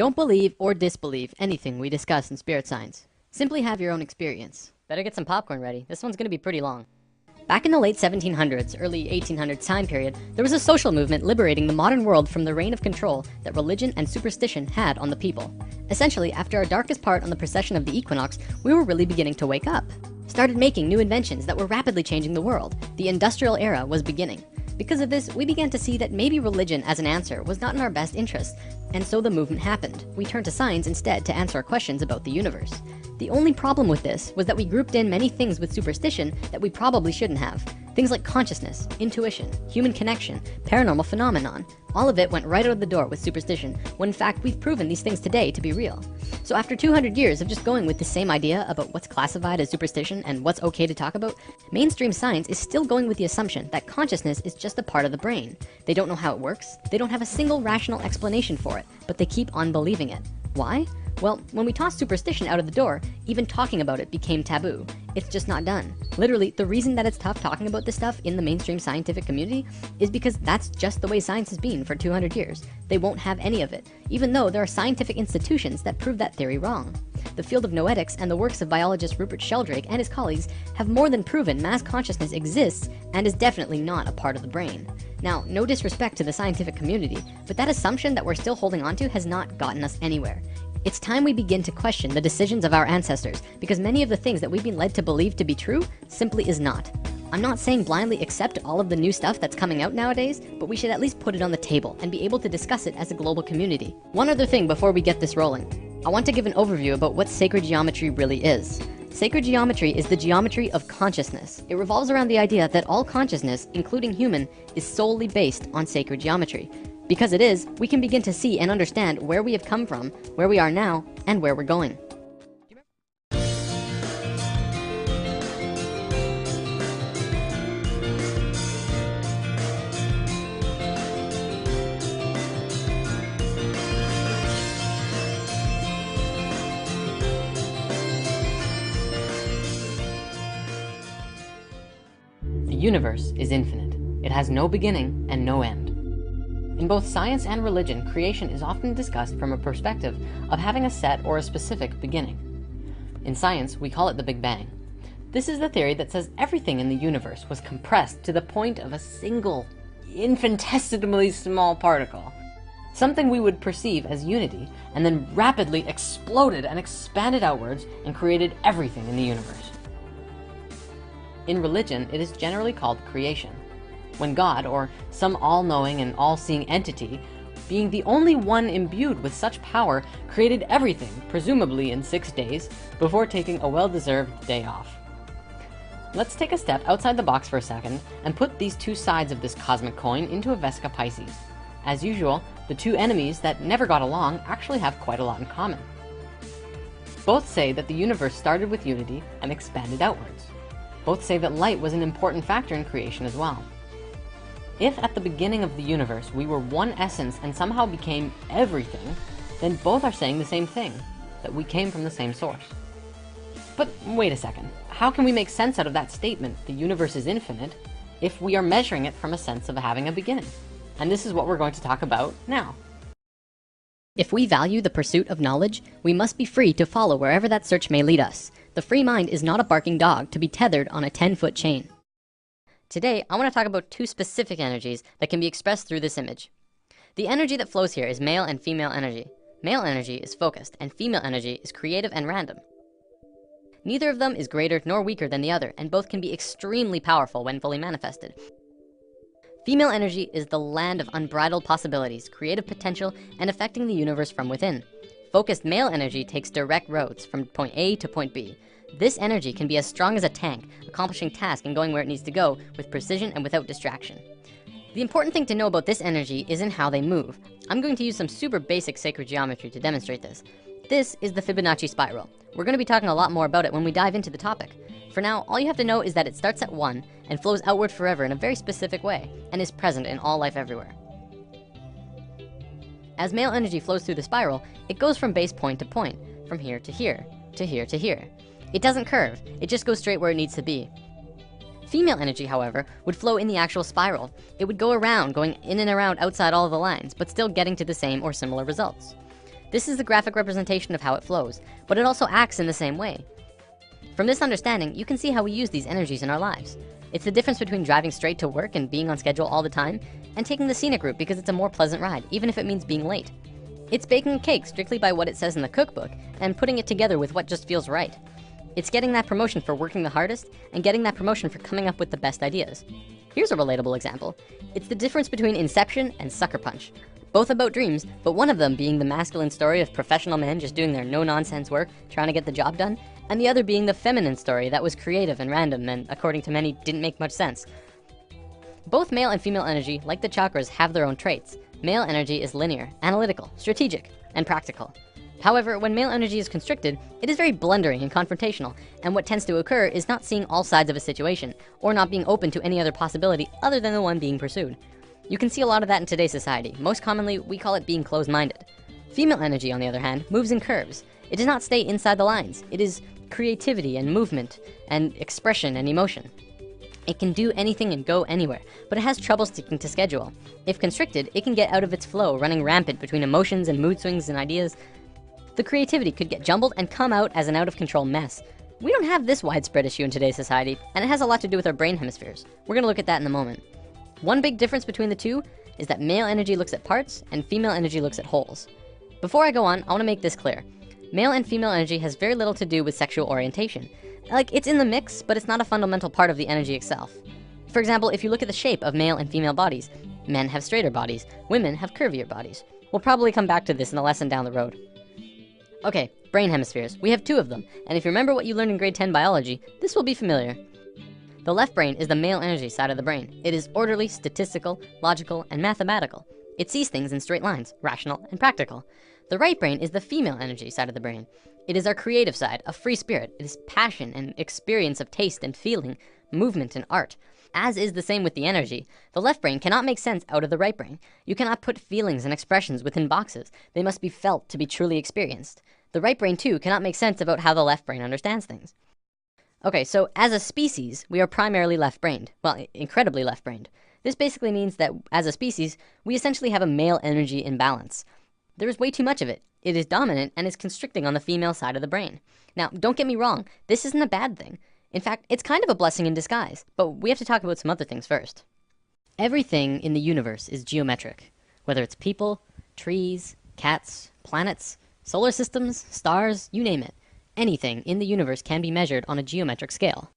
Don't believe or disbelieve anything we discuss in spirit science. Simply have your own experience. Better get some popcorn ready. This one's gonna be pretty long. Back in the late 1700s, early 1800s time period, there was a social movement liberating the modern world from the reign of control that religion and superstition had on the people. Essentially, after our darkest part on the precession of the equinox, we were really beginning to wake up. Started making new inventions that were rapidly changing the world. The industrial era was beginning. Because of this, we began to see that maybe religion as an answer was not in our best interest, and so the movement happened. We turned to science instead to answer our questions about the universe. The only problem with this was that we grouped in many things with superstition that we probably shouldn't have. Things like consciousness, intuition, human connection, paranormal phenomenon. All of it went right out of the door with superstition, when in fact we've proven these things today to be real. So after 200 years of just going with the same idea about what's classified as superstition and what's okay to talk about, mainstream science is still going with the assumption that consciousness is just a part of the brain. They don't know how it works, they don't have a single rational explanation for it, but they keep on believing it. Why? Well, when we tossed superstition out of the door, even talking about it became taboo. It's just not done. Literally, the reason that it's tough talking about this stuff in the mainstream scientific community is because that's just the way science has been for 200 years. They won't have any of it, even though there are scientific institutions that prove that theory wrong. The field of noetics and the works of biologist Rupert Sheldrake and his colleagues have more than proven mass consciousness exists and is definitely not a part of the brain. Now, no disrespect to the scientific community, but that assumption that we're still holding on to has not gotten us anywhere. It's time we begin to question the decisions of our ancestors, because many of the things that we've been led to believe to be true simply is not. I'm not saying blindly accept all of the new stuff that's coming out nowadays, but we should at least put it on the table and be able to discuss it as a global community. One other thing before we get this rolling. I want to give an overview about what sacred geometry really is. Sacred geometry is the geometry of consciousness. It revolves around the idea that all consciousness, including human, is solely based on sacred geometry. Because it is, we can begin to see and understand where we have come from, where we are now, and where we're going. The universe is infinite. It has no beginning and no end. In both science and religion, creation is often discussed from a perspective of having a set or a specific beginning. In science, we call it the Big Bang. This is the theory that says everything in the universe was compressed to the point of a single, infinitesimally small particle. Something we would perceive as unity, and then rapidly exploded and expanded outwards and created everything in the universe. In religion, it is generally called creation. When God, or some all-knowing and all-seeing entity, being the only one imbued with such power, created everything, presumably in 6 days, before taking a well-deserved day off. Let's take a step outside the box for a second and put these two sides of this cosmic coin into a Vesica Pisces. As usual, the two enemies that never got along actually have quite a lot in common. Both say that the universe started with unity and expanded outwards. Both say that light was an important factor in creation as well. If at the beginning of the universe we were one essence and somehow became everything, then both are saying the same thing, that we came from the same source. But wait a second, how can we make sense out of that statement, the universe is infinite, if we are measuring it from a sense of having a beginning? And this is what we're going to talk about now. If we value the pursuit of knowledge, we must be free to follow wherever that search may lead us. The free mind is not a barking dog to be tethered on a 10-foot chain. Today, I want to talk about two specific energies that can be expressed through this image. The energy that flows here is male and female energy. Male energy is focused, and female energy is creative and random. Neither of them is greater nor weaker than the other, and both can be extremely powerful when fully manifested. Female energy is the land of unbridled possibilities, creative potential, and affecting the universe from within. Focused male energy takes direct roads from point A to point B. This energy can be as strong as a tank, accomplishing tasks and going where it needs to go with precision and without distraction. The important thing to know about this energy isn't how they move. I'm going to use some super basic sacred geometry to demonstrate this. This is the Fibonacci spiral. We're going to be talking a lot more about it when we dive into the topic. For now, all you have to know is that it starts at 1 and flows outward forever in a very specific way and is present in all life everywhere. As male energy flows through the spiral, it goes from base point to point, from here to here, to here to here. It doesn't curve, it just goes straight where it needs to be. Female energy, however, would flow in the actual spiral. It would go around, going in and around outside all of the lines, but still getting to the same or similar results. This is the graphic representation of how it flows, but it also acts in the same way. From this understanding, you can see how we use these energies in our lives. It's the difference between driving straight to work and being on schedule all the time, and taking the scenic route because it's a more pleasant ride, even if it means being late. It's baking a cake strictly by what it says in the cookbook, and putting it together with what just feels right. It's getting that promotion for working the hardest, and getting that promotion for coming up with the best ideas. Here's a relatable example. It's the difference between Inception and Sucker Punch. Both about dreams, but one of them being the masculine story of professional men just doing their no-nonsense work, trying to get the job done, and the other being the feminine story that was creative and random and, according to many, didn't make much sense. Both male and female energy, like the chakras, have their own traits. Male energy is linear, analytical, strategic, and practical. However, when male energy is constricted, it is very blundering and confrontational, and what tends to occur is not seeing all sides of a situation, or not being open to any other possibility other than the one being pursued. You can see a lot of that in today's society. Most commonly, we call it being closed-minded. Female energy, on the other hand, moves in curves. It does not stay inside the lines. It is creativity and movement and expression and emotion. It can do anything and go anywhere, but it has trouble sticking to schedule. If constricted, it can get out of its flow, running rampant between emotions and mood swings and ideas. The creativity could get jumbled and come out as an out-of-control mess. We don't have this widespread issue in today's society, and it has a lot to do with our brain hemispheres. We're gonna look at that in a moment. One big difference between the two is that male energy looks at parts and female energy looks at wholes. Before I go on, I wanna make this clear. Male and female energy has very little to do with sexual orientation. Like, it's in the mix, but it's not a fundamental part of the energy itself. For example, if you look at the shape of male and female bodies, men have straighter bodies, women have curvier bodies. We'll probably come back to this in a lesson down the road. Okay, brain hemispheres. We have two of them, and if you remember what you learned in grade 10 biology, this will be familiar. The left brain is the male energy side of the brain. It is orderly, statistical, logical, and mathematical. It sees things in straight lines, rational and practical. The right brain is the female energy side of the brain. It is our creative side, a free spirit. It is passion and experience of taste and feeling, movement and art. As is the same with the energy, the left brain cannot make sense out of the right brain. You cannot put feelings and expressions within boxes. They must be felt to be truly experienced. The right brain too cannot make sense about how the left brain understands things. Okay, so as a species, we are primarily left-brained. Well, incredibly left-brained. This basically means that as a species, we essentially have a male energy imbalance. There is way too much of it. It is dominant and is constricting on the female side of the brain. Now, don't get me wrong, this isn't a bad thing. In fact, it's kind of a blessing in disguise, but we have to talk about some other things first. Everything in the universe is geometric, whether it's people, trees, cats, planets, solar systems, stars, you name it. Anything in the universe can be measured on a geometric scale.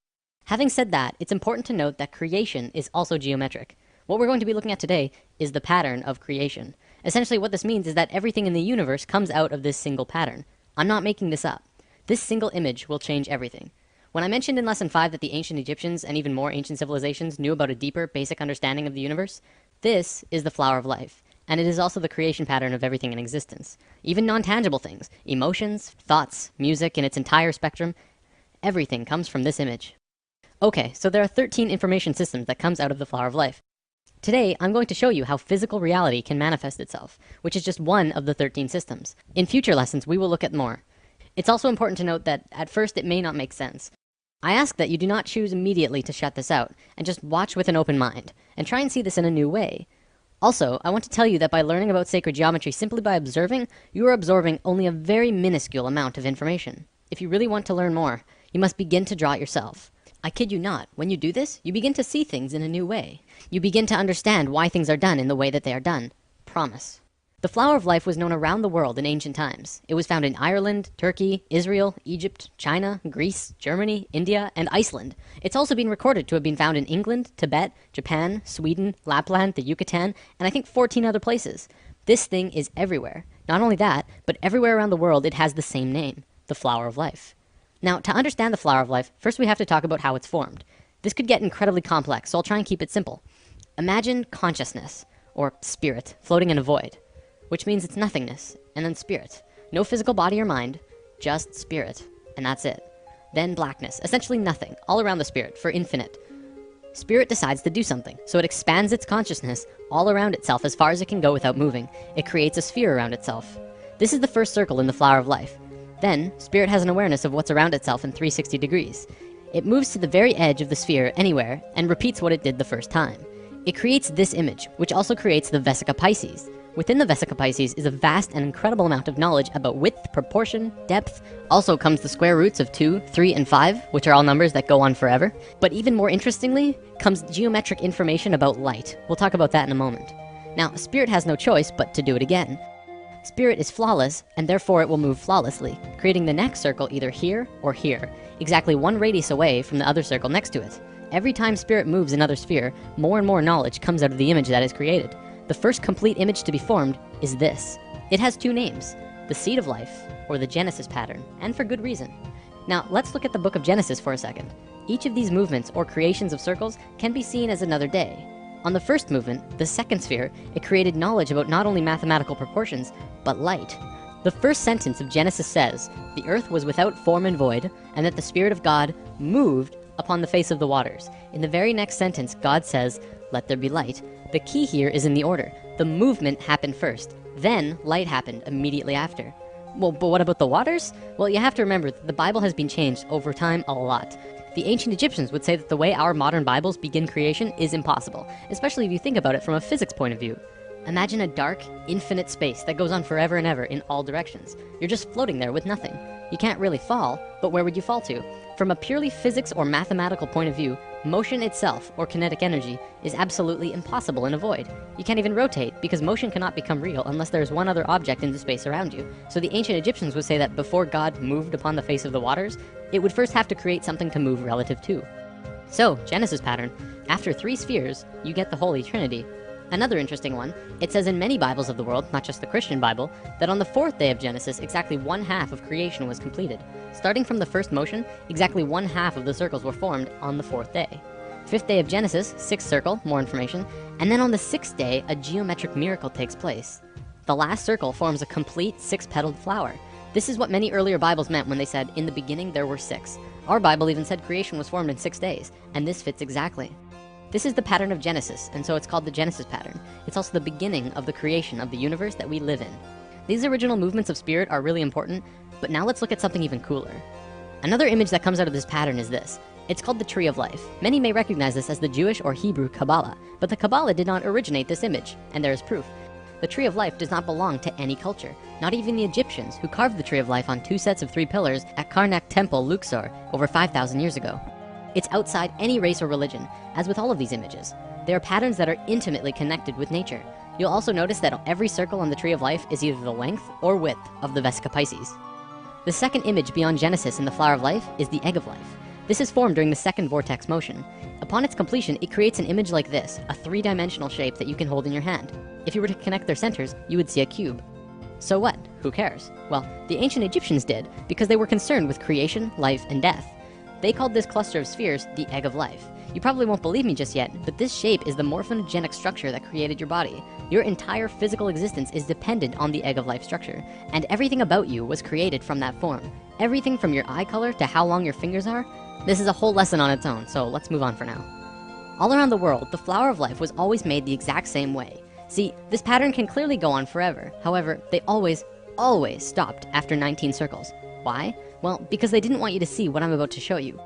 Having said that, it's important to note that creation is also geometric. What we're going to be looking at today is the pattern of creation. Essentially, what this means is that everything in the universe comes out of this single pattern. I'm not making this up. This single image will change everything. When I mentioned in lesson 5 that the ancient Egyptians and even more ancient civilizations knew about a deeper, basic understanding of the universe, this is the flower of life. And it is also the creation pattern of everything in existence. Even non-tangible things, emotions, thoughts, music in its entire spectrum, everything comes from this image. Okay, so there are 13 information systems that comes out of the flower of life. Today, I'm going to show you how physical reality can manifest itself, which is just one of the 13 systems. In future lessons, we will look at more. It's also important to note that at first it may not make sense. I ask that you do not choose immediately to shut this out, and just watch with an open mind, and try and see this in a new way. Also, I want to tell you that by learning about sacred geometry simply by observing, you are absorbing only a very minuscule amount of information. If you really want to learn more, you must begin to draw it yourself. I kid you not, when you do this, you begin to see things in a new way. You begin to understand why things are done in the way that they are done. Promise. The flower of life was known around the world in ancient times. It was found in Ireland, Turkey, Israel, Egypt, China, Greece, Germany, India, and Iceland. It's also been recorded to have been found in England, Tibet, Japan, Sweden, Lapland, the Yucatan, and I think 14 other places. This thing is everywhere. Not only that, but everywhere around the world it has the same name, the flower of life. Now, to understand the flower of life, first we have to talk about how it's formed. This could get incredibly complex, so I'll try and keep it simple. Imagine consciousness, or spirit, floating in a void, which means it's nothingness, and then spirit. No physical body or mind, just spirit, and that's it. Then blackness, essentially nothing, all around the spirit, for infinite. Spirit decides to do something, so it expands its consciousness all around itself as far as it can go without moving. It creates a sphere around itself. This is the first circle in the flower of life. Then, spirit has an awareness of what's around itself in 360 degrees. It moves to the very edge of the sphere anywhere and repeats what it did the first time. It creates this image, which also creates the Vesica Piscis. Within the Vesica Pisces is a vast and incredible amount of knowledge about width, proportion, depth. Also comes the square roots of 2, 3, and 5, which are all numbers that go on forever. But even more interestingly comes geometric information about light. We'll talk about that in a moment. Now, Spirit has no choice but to do it again. Spirit is flawless, and therefore it will move flawlessly, creating the next circle either here or here, exactly one radius away from the other circle next to it. Every time Spirit moves another sphere, more and more knowledge comes out of the image that is created. The first complete image to be formed is this. It has two names, the Seed of Life, or the Genesis pattern, and for good reason. Now, let's look at the book of Genesis for a second. Each of these movements or creations of circles can be seen as another day. On the first movement, the second sphere, it created knowledge about not only mathematical proportions, but light. The first sentence of Genesis says, "The earth was without form and void, and that the Spirit of God moved upon the face of the waters." In the very next sentence, God says, "Let there be light." The key here is in the order. The movement happened first, then light happened immediately after. Well, but what about the waters? Well, you have to remember that the Bible has been changed over time a lot. The ancient Egyptians would say that the way our modern Bibles begin creation is impossible, especially if you think about it from a physics point of view. Imagine a dark, infinite space that goes on forever and ever in all directions. You're just floating there with nothing. You can't really fall, but where would you fall to? From a purely physics or mathematical point of view, motion itself, or kinetic energy, is absolutely impossible in a void. You can't even rotate, because motion cannot become real unless there is one other object in the space around you. So the ancient Egyptians would say that before God moved upon the face of the waters, it would first have to create something to move relative to. So, Genesis pattern, after 3 spheres, you get the Holy Trinity. Another interesting one, it says in many Bibles of the world, not just the Christian Bible, that on the 4th day of Genesis, exactly 1/2 of creation was completed. Starting from the first motion, exactly 1/2 of the circles were formed on the 4th day. 5th day of Genesis, 6th circle, more information, and then on the 6th day, a geometric miracle takes place. The last circle forms a complete 6-petaled flower. This is what many earlier Bibles meant when they said, "In the beginning there were 6." Our Bible even said creation was formed in 6 days, and this fits exactly. This is the pattern of Genesis, and so it's called the Genesis pattern. It's also the beginning of the creation of the universe that we live in. These original movements of Spirit are really important, but now let's look at something even cooler. Another image that comes out of this pattern is this. It's called the Tree of Life. Many may recognize this as the Jewish or Hebrew Kabbalah, but the Kabbalah did not originate this image, and there is proof. The Tree of Life does not belong to any culture, not even the Egyptians, who carved the Tree of Life on 2 sets of 3 pillars at Karnak Temple, Luxor, over 5,000 years ago. It's outside any race or religion, as with all of these images. They are patterns that are intimately connected with nature. You'll also notice that every circle on the Tree of Life is either the length or width of the Vesica Pisces. The second image beyond Genesis in the Flower of Life is the Egg of Life. This is formed during the second vortex motion. Upon its completion, it creates an image like this, a 3-dimensional shape that you can hold in your hand. If you were to connect their centers, you would see a cube. So what? Who cares? Well, the ancient Egyptians did, because they were concerned with creation, life, and death. They called this cluster of spheres the Egg of Life. You probably won't believe me just yet, but this shape is the morphogenic structure that created your body. Your entire physical existence is dependent on the Egg of Life structure, and everything about you was created from that form. Everything from your eye color to how long your fingers are. This is a whole lesson on its own, so let's move on for now. All around the world, the Flower of Life was always made the exact same way. See, this pattern can clearly go on forever. However, they always stopped after 19 circles. Why? Well, because they didn't want you to see what I'm about to show you.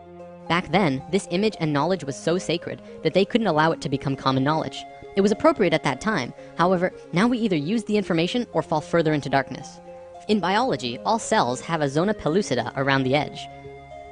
Back then, this image and knowledge was so sacred that they couldn't allow it to become common knowledge. It was appropriate at that time. However, now we either use the information or fall further into darkness. In biology, all cells have a zona pellucida around the edge.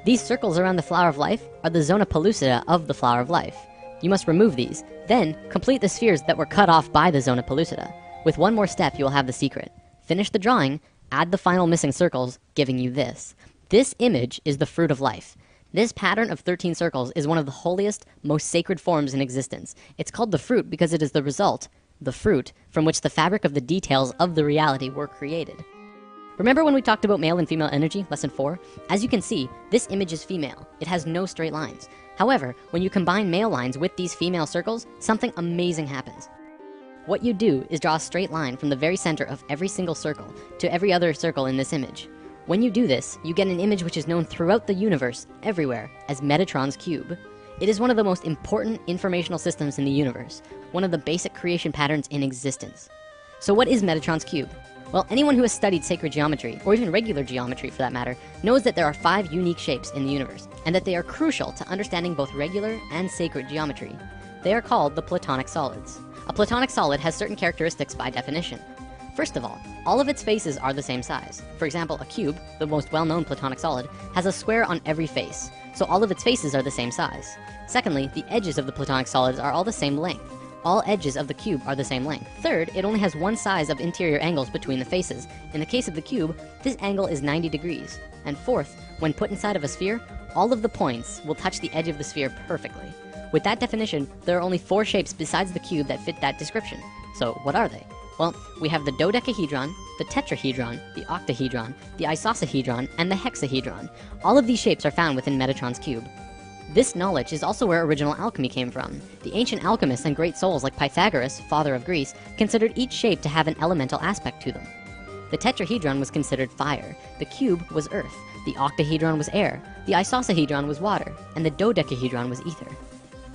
These circles around the Flower of Life are the zona pellucida of the Flower of Life. You must remove these, then complete the spheres that were cut off by the zona pellucida. With one more step, you will have the secret. Finish the drawing, add the final missing circles, giving you this. This image is the Fruit of Life. This pattern of 13 circles is one of the holiest, most sacred forms in existence. It's called the fruit because it is the result, the fruit, from which the fabric of the details of the reality were created. Remember when we talked about male and female energy, lesson 4? As you can see, this image is female. It has no straight lines. However, when you combine male lines with these female circles, something amazing happens. What you do is draw a straight line from the very center of every single circle to every other circle in this image. When you do this, you get an image which is known throughout the universe, everywhere, as Metatron's cube. It is one of the most important informational systems in the universe, one of the basic creation patterns in existence. So what is Metatron's cube? Well, anyone who has studied sacred geometry, or even regular geometry for that matter, knows that there are 5 unique shapes in the universe, and that they are crucial to understanding both regular and sacred geometry. They are called the Platonic solids. A platonic solid has certain characteristics by definition. First of all of its faces are the same size. For example, a cube, the most well-known platonic solid, has a square on every face, so all of its faces are the same size. Secondly, the edges of the platonic solids are all the same length. All edges of the cube are the same length. Third, it only has one size of interior angles between the faces. In the case of the cube, this angle is 90 degrees. And fourth, when put inside of a sphere, all of the points will touch the edge of the sphere perfectly. With that definition, there are only 4 shapes besides the cube that fit that description. So what are they? Well, we have the dodecahedron, the tetrahedron, the octahedron, the isosahedron, and the hexahedron. All of these shapes are found within Metatron's cube. This knowledge is also where original alchemy came from. The ancient alchemists and great souls like Pythagoras, father of Greece, considered each shape to have an elemental aspect to them. The tetrahedron was considered fire, the cube was earth, the octahedron was air, the isosahedron was water, and the dodecahedron was ether.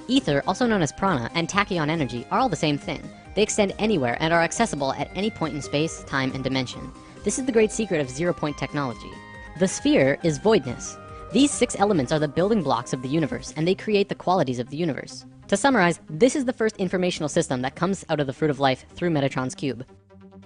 Ether, also known as prana, and tachyon energy are all the same thing. They extend anywhere and are accessible at any point in space, time, and dimension. This is the great secret of zero-point technology. The sphere is voidness. These 6 elements are the building blocks of the universe, and they create the qualities of the universe. To summarize, this is the first informational system that comes out of the fruit of life through Metatron's cube.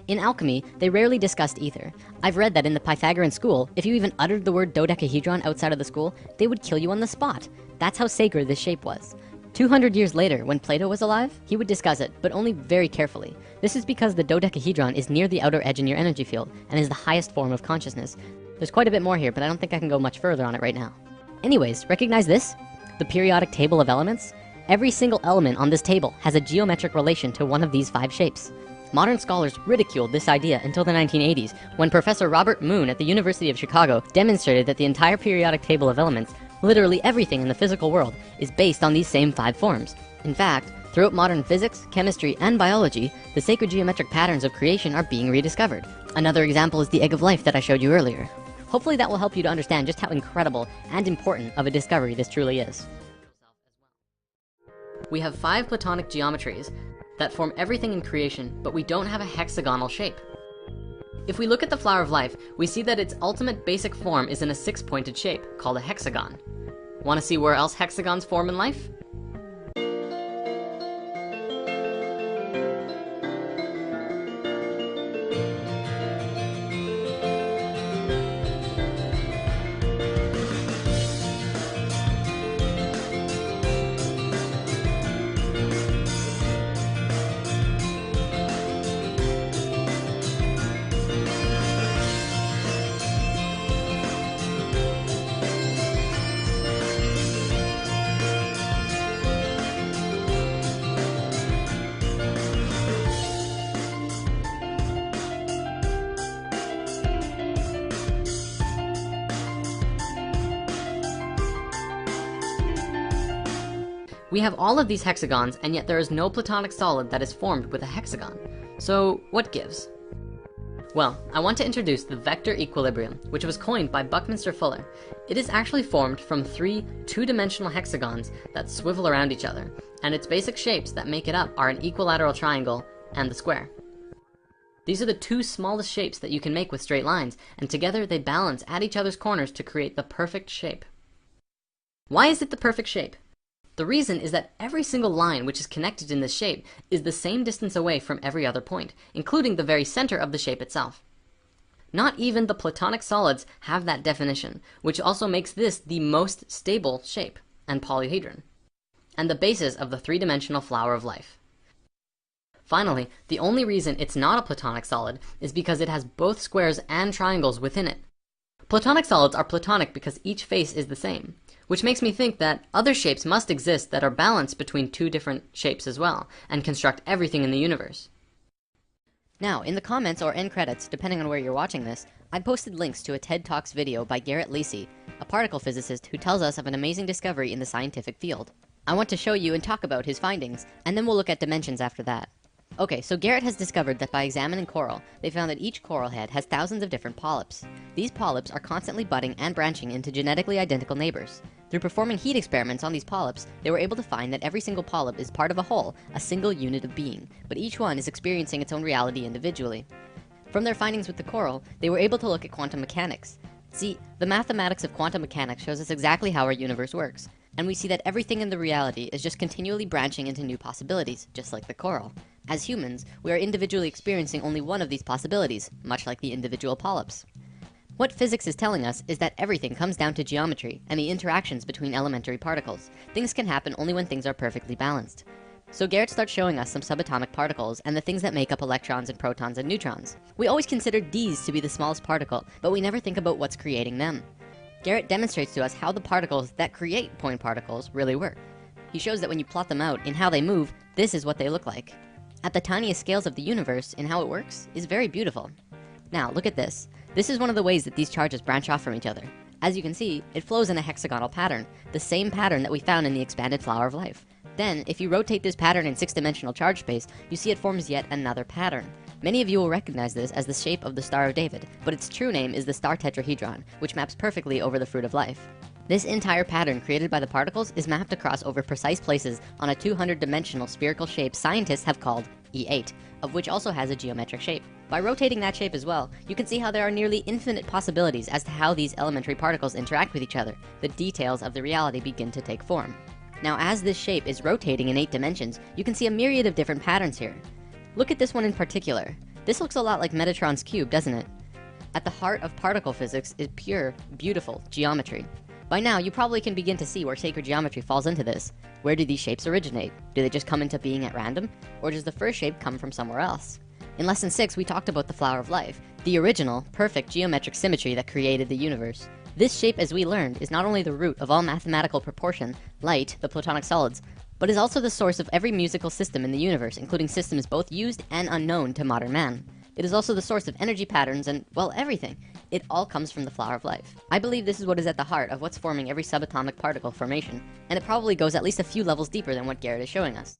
In alchemy, they rarely discussed ether. I've read that in the Pythagorean school, if you even uttered the word dodecahedron outside of the school, they would kill you on the spot. That's how sacred this shape was. 200 years later, when Plato was alive, he would discuss it, but only very carefully. This is because the dodecahedron is near the outer edge in your energy field, and is the highest form of consciousness. There's quite a bit more here, but I don't think I can go much further on it right now. Anyways, recognize this? The periodic table of elements? Every single element on this table has a geometric relation to one of these 5 shapes. Modern scholars ridiculed this idea until the 1980s, when Professor Robert Moon at the University of Chicago demonstrated that the entire periodic table of elements, literally everything in the physical world, is based on these same 5 forms. In fact, throughout modern physics, chemistry, and biology, the sacred geometric patterns of creation are being rediscovered. Another example is the egg of life that I showed you earlier. Hopefully that will help you to understand just how incredible and important of a discovery this truly is. We have 5 platonic geometries that form everything in creation, but we don't have a hexagonal shape. If we look at the flower of life, we see that its ultimate basic form is in a 6-pointed shape, called a hexagon. Want to see where else hexagons form in life? We have all of these hexagons, and yet there is no platonic solid that is formed with a hexagon. So what gives? Well, I want to introduce the vector equilibrium, which was coined by Buckminster Fuller. It is actually formed from 3 two-dimensional hexagons that swivel around each other, and its basic shapes that make it up are an equilateral triangle and the square. These are the 2 smallest shapes that you can make with straight lines, and together they balance at each other's corners to create the perfect shape. Why is it the perfect shape? The reason is that every single line which is connected in this shape is the same distance away from every other point, including the very center of the shape itself. Not even the platonic solids have that definition, which also makes this the most stable shape and polyhedron, and the basis of the 3-dimensional flower of life. Finally, the only reason it's not a platonic solid is because it has both squares and triangles within it. Platonic solids are platonic because each face is the same, which makes me think that other shapes must exist that are balanced between 2 different shapes as well, and construct everything in the universe. Now, in the comments or end credits, depending on where you're watching this, I posted links to a TED Talks video by Garrett Lacey, a particle physicist who tells us of an amazing discovery in the scientific field. I want to show you and talk about his findings, and then we'll look at dimensions after that. Okay, so Garrett has discovered that by examining coral, they found that each coral head has thousands of different polyps. These polyps are constantly budding and branching into genetically identical neighbors. Through performing heat experiments on these polyps, they were able to find that every single polyp is part of a whole, a single unit of being, but each one is experiencing its own reality individually. From their findings with the coral, they were able to look at quantum mechanics. See, the mathematics of quantum mechanics shows us exactly how our universe works, and we see that everything in the reality is just continually branching into new possibilities, just like the coral. As humans, we are individually experiencing only one of these possibilities, much like the individual polyps. What physics is telling us is that everything comes down to geometry and the interactions between elementary particles. Things can happen only when things are perfectly balanced. So Garrett starts showing us some subatomic particles and the things that make up electrons and protons and neutrons. We always consider these to be the smallest particle, but we never think about what's creating them. Garrett demonstrates to us how the particles that create point particles really work. He shows that when you plot them out in how they move, this is what they look like. At the tiniest scales of the universe in how it works is very beautiful. Now look at this. This is one of the ways that these charges branch off from each other. As you can see, it flows in a hexagonal pattern, the same pattern that we found in the expanded flower of life. Then, if you rotate this pattern in 6-dimensional charge space, you see it forms yet another pattern. Many of you will recognize this as the shape of the Star of David, but its true name is the star tetrahedron, which maps perfectly over the fruit of life. This entire pattern created by the particles is mapped across over precise places on a 200-dimensional spherical shape scientists have called E8, of which also has a geometric shape. By rotating that shape as well, you can see how there are nearly infinite possibilities as to how these elementary particles interact with each other. The details of the reality begin to take form. Now, as this shape is rotating in 8 dimensions, you can see a myriad of different patterns here. Look at this one in particular. This looks a lot like Metatron's cube, doesn't it? At the heart of particle physics is pure, beautiful geometry. By now, you probably can begin to see where sacred geometry falls into this. Where do these shapes originate? Do they just come into being at random? Or does the first shape come from somewhere else? In Lesson 6, we talked about the flower of life, the original, perfect geometric symmetry that created the universe. This shape, as we learned, is not only the root of all mathematical proportion, light, the Platonic solids, but is also the source of every musical system in the universe, including systems both used and unknown to modern man. It is also the source of energy patterns and, well, everything. It all comes from the flower of life. I believe this is what is at the heart of what's forming every subatomic particle formation, and it probably goes at least a few levels deeper than what Garrett is showing us.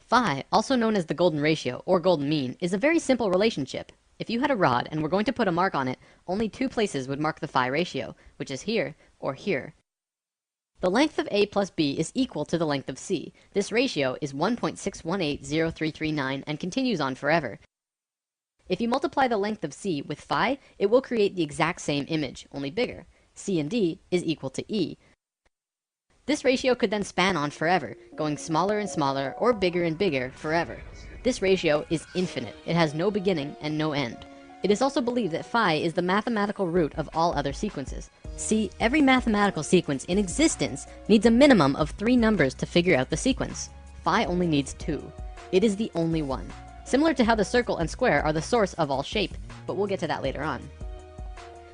Phi, also known as the golden ratio, or golden mean, is a very simple relationship. If you had a rod and were going to put a mark on it, only 2 places would mark the phi ratio, which is here or here. The length of A plus B is equal to the length of C. This ratio is 1.6180339 and continues on forever. If you multiply the length of C with phi, it will create the exact same image, only bigger. C and D is equal to E. This ratio could then span on forever, going smaller and smaller or bigger and bigger forever. This ratio is infinite. It has no beginning and no end. It is also believed that phi is the mathematical root of all other sequences. See, every mathematical sequence in existence needs a minimum of 3 numbers to figure out the sequence. Phi only needs 2. It is the only one. Similar to how the circle and square are the source of all shape, but we'll get to that later on.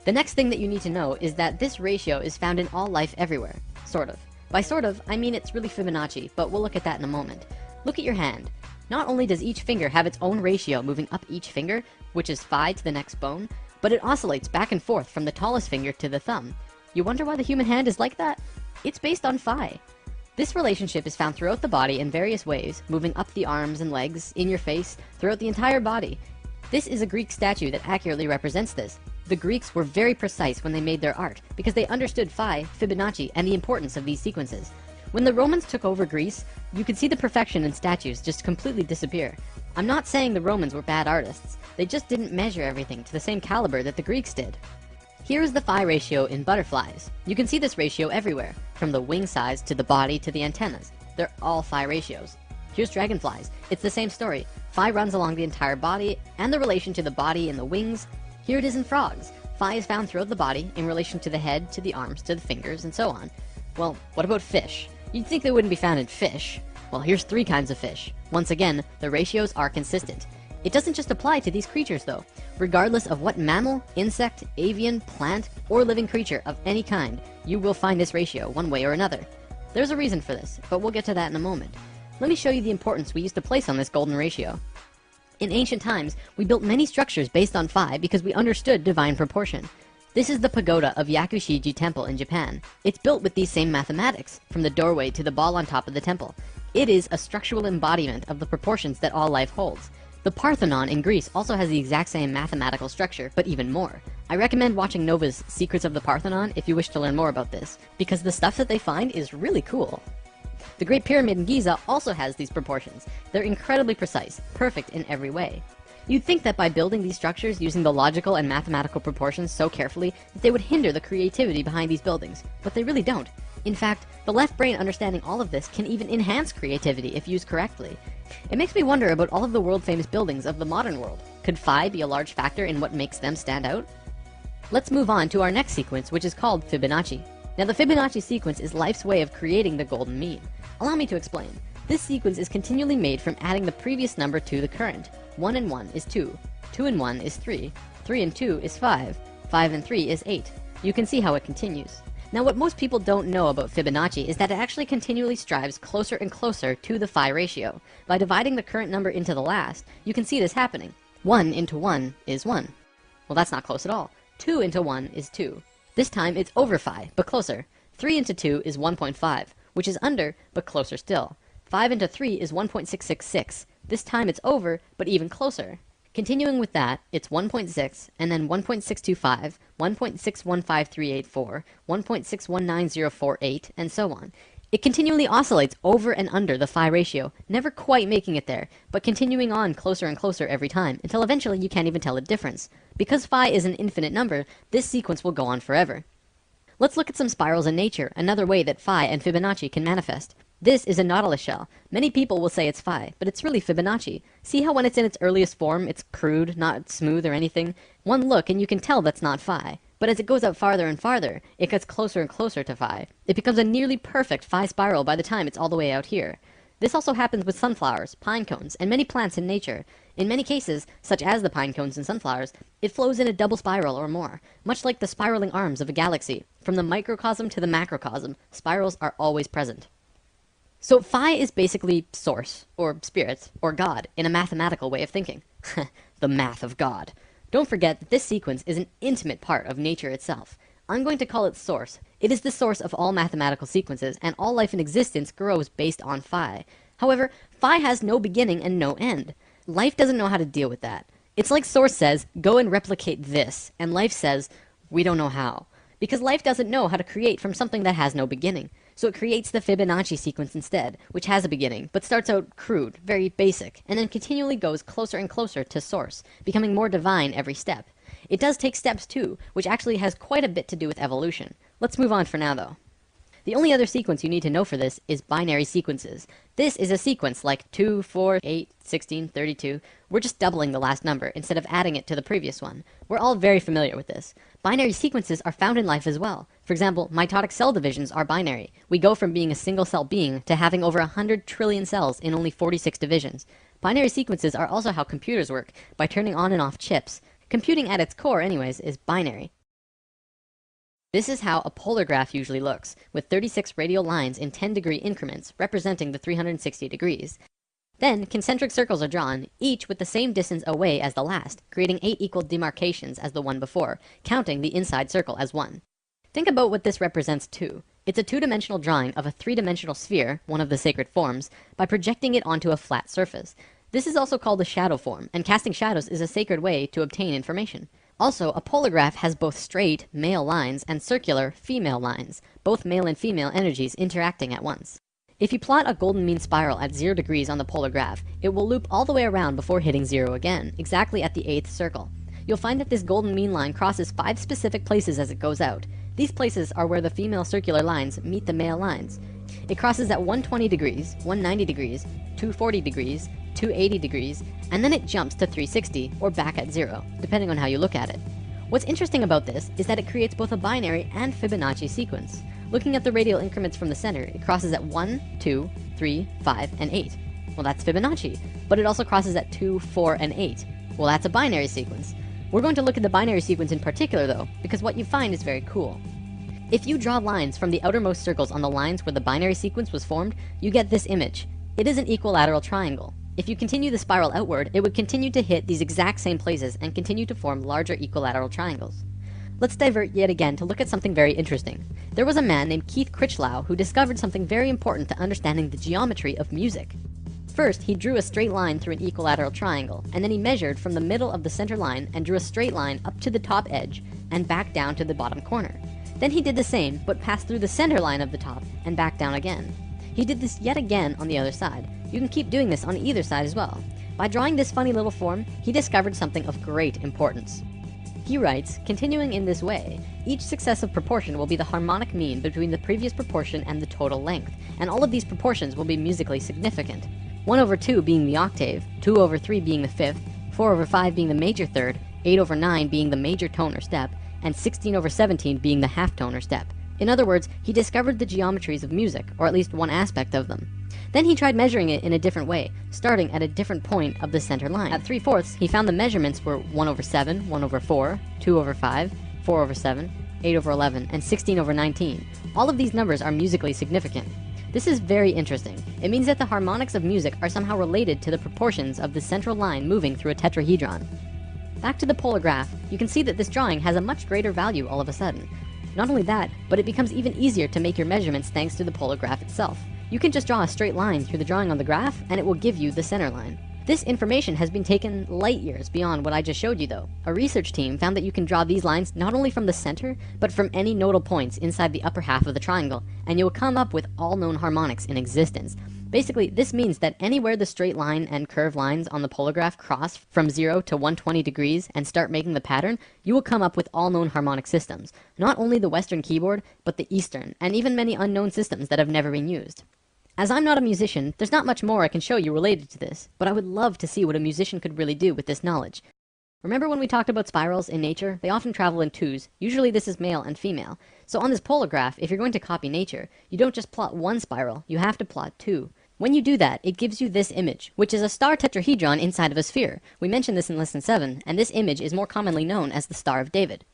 The next thing that you need to know is that this ratio is found in all life everywhere. Sort of. By sort of, I mean it's really Fibonacci, but we'll look at that in a moment. Look at your hand. Not only does each finger have its own ratio moving up each finger, which is phi to the next bone, but it oscillates back and forth from the tallest finger to the thumb. You wonder why the human hand is like that? It's based on phi. This relationship is found throughout the body in various ways, moving up the arms and legs, in your face, throughout the entire body. This is a Greek statue that accurately represents this. The Greeks were very precise when they made their art, because they understood phi, Fibonacci, and the importance of these sequences. When the Romans took over Greece, you could see the perfection in statues just completely disappear. I'm not saying the Romans were bad artists, they just didn't measure everything to the same caliber that the Greeks did. Here is the phi ratio in butterflies. You can see this ratio everywhere, from the wing size to the body to the antennas. They're all phi ratios. Here's dragonflies. It's the same story. Phi runs along the entire body, and the relation to the body and the wings. Here it is in frogs. Phi is found throughout the body, in relation to the head, to the arms, to the fingers, and so on. Well, what about fish? You'd think they wouldn't be found in fish. Well, here's 3 kinds of fish. Once again, the ratios are consistent. It doesn't just apply to these creatures though. Regardless of what mammal, insect, avian, plant, or living creature of any kind, you will find this ratio one way or another. There's a reason for this, but we'll get to that in a moment. Let me show you the importance we used to place on this golden ratio. In ancient times, we built many structures based on phi because we understood divine proportion. This is the pagoda of Yakushiji Temple in Japan. It's built with these same mathematics, from the doorway to the ball on top of the temple. It is a structural embodiment of the proportions that all life holds. The Parthenon in Greece also has the exact same mathematical structure, but even more. I recommend watching Nova's Secrets of the Parthenon if you wish to learn more about this, because the stuff that they find is really cool. The Great Pyramid in Giza also has these proportions. They're incredibly precise, perfect in every way. You'd think that by building these structures using the logical and mathematical proportions so carefully that they would hinder the creativity behind these buildings, but they really don't. In fact, the left brain understanding all of this can even enhance creativity if used correctly. It makes me wonder about all of the world-famous buildings of the modern world. Could phi be a large factor in what makes them stand out? Let's move on to our next sequence, which is called Fibonacci. Now, the Fibonacci sequence is life's way of creating the golden mean. Allow me to explain. This sequence is continually made from adding the previous number to the current. 1 and 1 is 2, 2 and 1 is 3, 3 and 2 is 5, 5 and 3 is 8. You can see how it continues. Now, what most people don't know about Fibonacci is that it actually continually strives closer and closer to the phi ratio. By dividing the current number into the last, you can see this happening. 1 into 1 is 1. Well, that's not close at all. 2 into 1 is 2. This time it's over phi, but closer. 3 into 2 is 1.5, which is under, but closer still. 5 into 3 is 1.666. This time it's over, but even closer. Continuing with that, it's 1.6, and then 1.625, 1.615384, 1.619048, and so on. It continually oscillates over and under the phi ratio, never quite making it there, but continuing on closer and closer every time, until eventually you can't even tell the difference. Because phi is an infinite number, this sequence will go on forever. Let's look at some spirals in nature, another way that phi and Fibonacci can manifest. This is a nautilus shell. Many people will say it's phi, but it's really Fibonacci. See how when it's in its earliest form, it's crude, not smooth or anything? One look and you can tell that's not phi. But as it goes out farther and farther, it gets closer and closer to phi. It becomes a nearly perfect phi spiral by the time it's all the way out here. This also happens with sunflowers, pine cones, and many plants in nature. In many cases, such as the pine cones and sunflowers, it flows in a double spiral or more, much like the spiraling arms of a galaxy. From the microcosm to the macrocosm, spirals are always present. So phi is basically source, or spirit, or God, in a mathematical way of thinking. The math of God. Don't forget that this sequence is an intimate part of nature itself. I'm going to call it source. It is the source of all mathematical sequences, and all life in existence grows based on phi. However, phi has no beginning and no end. Life doesn't know how to deal with that. It's like source says, go and replicate this, and life says, we don't know how. Because life doesn't know how to create from something that has no beginning. So it creates the Fibonacci sequence instead, which has a beginning, but starts out crude, very basic, and then continually goes closer and closer to source, becoming more divine every step. It does take steps too, which actually has quite a bit to do with evolution. Let's move on for now though. The only other sequence you need to know for this is binary sequences. This is a sequence like 2, 4, 8, 16, 32. We're just doubling the last number instead of adding it to the previous one. We're all very familiar with this. Binary sequences are found in life as well. For example, mitotic cell divisions are binary. We go from being a single cell being to having over 100 trillion cells in only 46 divisions. Binary sequences are also how computers work, by turning on and off chips. Computing at its core anyways is binary. This is how a polar graph usually looks, with 36 radial lines in 10-degree increments representing the 360 degrees. Then, concentric circles are drawn, each with the same distance away as the last, creating 8 equal demarcations as the one before, counting the inside circle as 1. Think about what this represents too. It's a two-dimensional drawing of a three-dimensional sphere, one of the sacred forms, by projecting it onto a flat surface. This is also called a shadow form, and casting shadows is a sacred way to obtain information. Also, a polar graph has both straight, male lines, and circular, female lines, both male and female energies interacting at once. If you plot a golden mean spiral at 0 degrees on the polar graph, it will loop all the way around before hitting 0 again, exactly at the 8th circle. You'll find that this golden mean line crosses 5 specific places as it goes out. These places are where the female circular lines meet the male lines. It crosses at 120 degrees, 190 degrees, 240 degrees, 280 degrees, and then it jumps to 360, or back at 0, depending on how you look at it. What's interesting about this is that it creates both a binary and Fibonacci sequence. Looking at the radial increments from the center, it crosses at 1, 2, 3, 5, and 8. Well, that's Fibonacci. But it also crosses at 2, 4, and 8. Well, that's a binary sequence. We're going to look at the binary sequence in particular, though, because what you find is very cool. If you draw lines from the outermost circles on the lines where the binary sequence was formed, you get this image. It is an equilateral triangle. If you continue the spiral outward, it would continue to hit these exact same places and continue to form larger equilateral triangles. Let's divert yet again to look at something very interesting. There was a man named Keith Critchlow who discovered something very important to understanding the geometry of music. First, he drew a straight line through an equilateral triangle, and then he measured from the middle of the center line and drew a straight line up to the top edge and back down to the bottom corner. Then he did the same, but passed through the center line of the top and back down again. He did this yet again on the other side. You can keep doing this on either side as well. By drawing this funny little form, he discovered something of great importance. He writes, continuing in this way, each successive proportion will be the harmonic mean between the previous proportion and the total length, and all of these proportions will be musically significant. 1/2 being the octave, 2/3 being the fifth, 4/5 being the major third, 8/9 being the major tone or step, and 16/17 being the half tone or step. In other words, he discovered the geometries of music, or at least one aspect of them. Then he tried measuring it in a different way, starting at a different point of the center line. At 3/4, he found the measurements were 1/7, 1/4, 2/5, 4/7, 8/11, and 16/19. All of these numbers are musically significant. This is very interesting. It means that the harmonics of music are somehow related to the proportions of the central line moving through a tetrahedron. Back to the polar graph, you can see that this drawing has a much greater value all of a sudden. Not only that, but it becomes even easier to make your measurements thanks to the polar graph itself. You can just draw a straight line through the drawing on the graph, and it will give you the center line. This information has been taken light years beyond what I just showed you though. A research team found that you can draw these lines not only from the center, but from any nodal points inside the upper half of the triangle, and you will come up with all known harmonics in existence. Basically, this means that anywhere the straight line and curved lines on the polar graph cross from 0 to 120 degrees and start making the pattern, you will come up with all known harmonic systems. Not only the Western keyboard, but the Eastern, and even many unknown systems that have never been used. As I'm not a musician, there's not much more I can show you related to this, but I would love to see what a musician could really do with this knowledge. Remember when we talked about spirals in nature? They often travel in twos. Usually this is male and female. So on this polar graph, if you're going to copy nature, you don't just plot one spiral, you have to plot two. When you do that, it gives you this image, which is a star tetrahedron inside of a sphere. We mentioned this in lesson 7, and this image is more commonly known as the Star of David.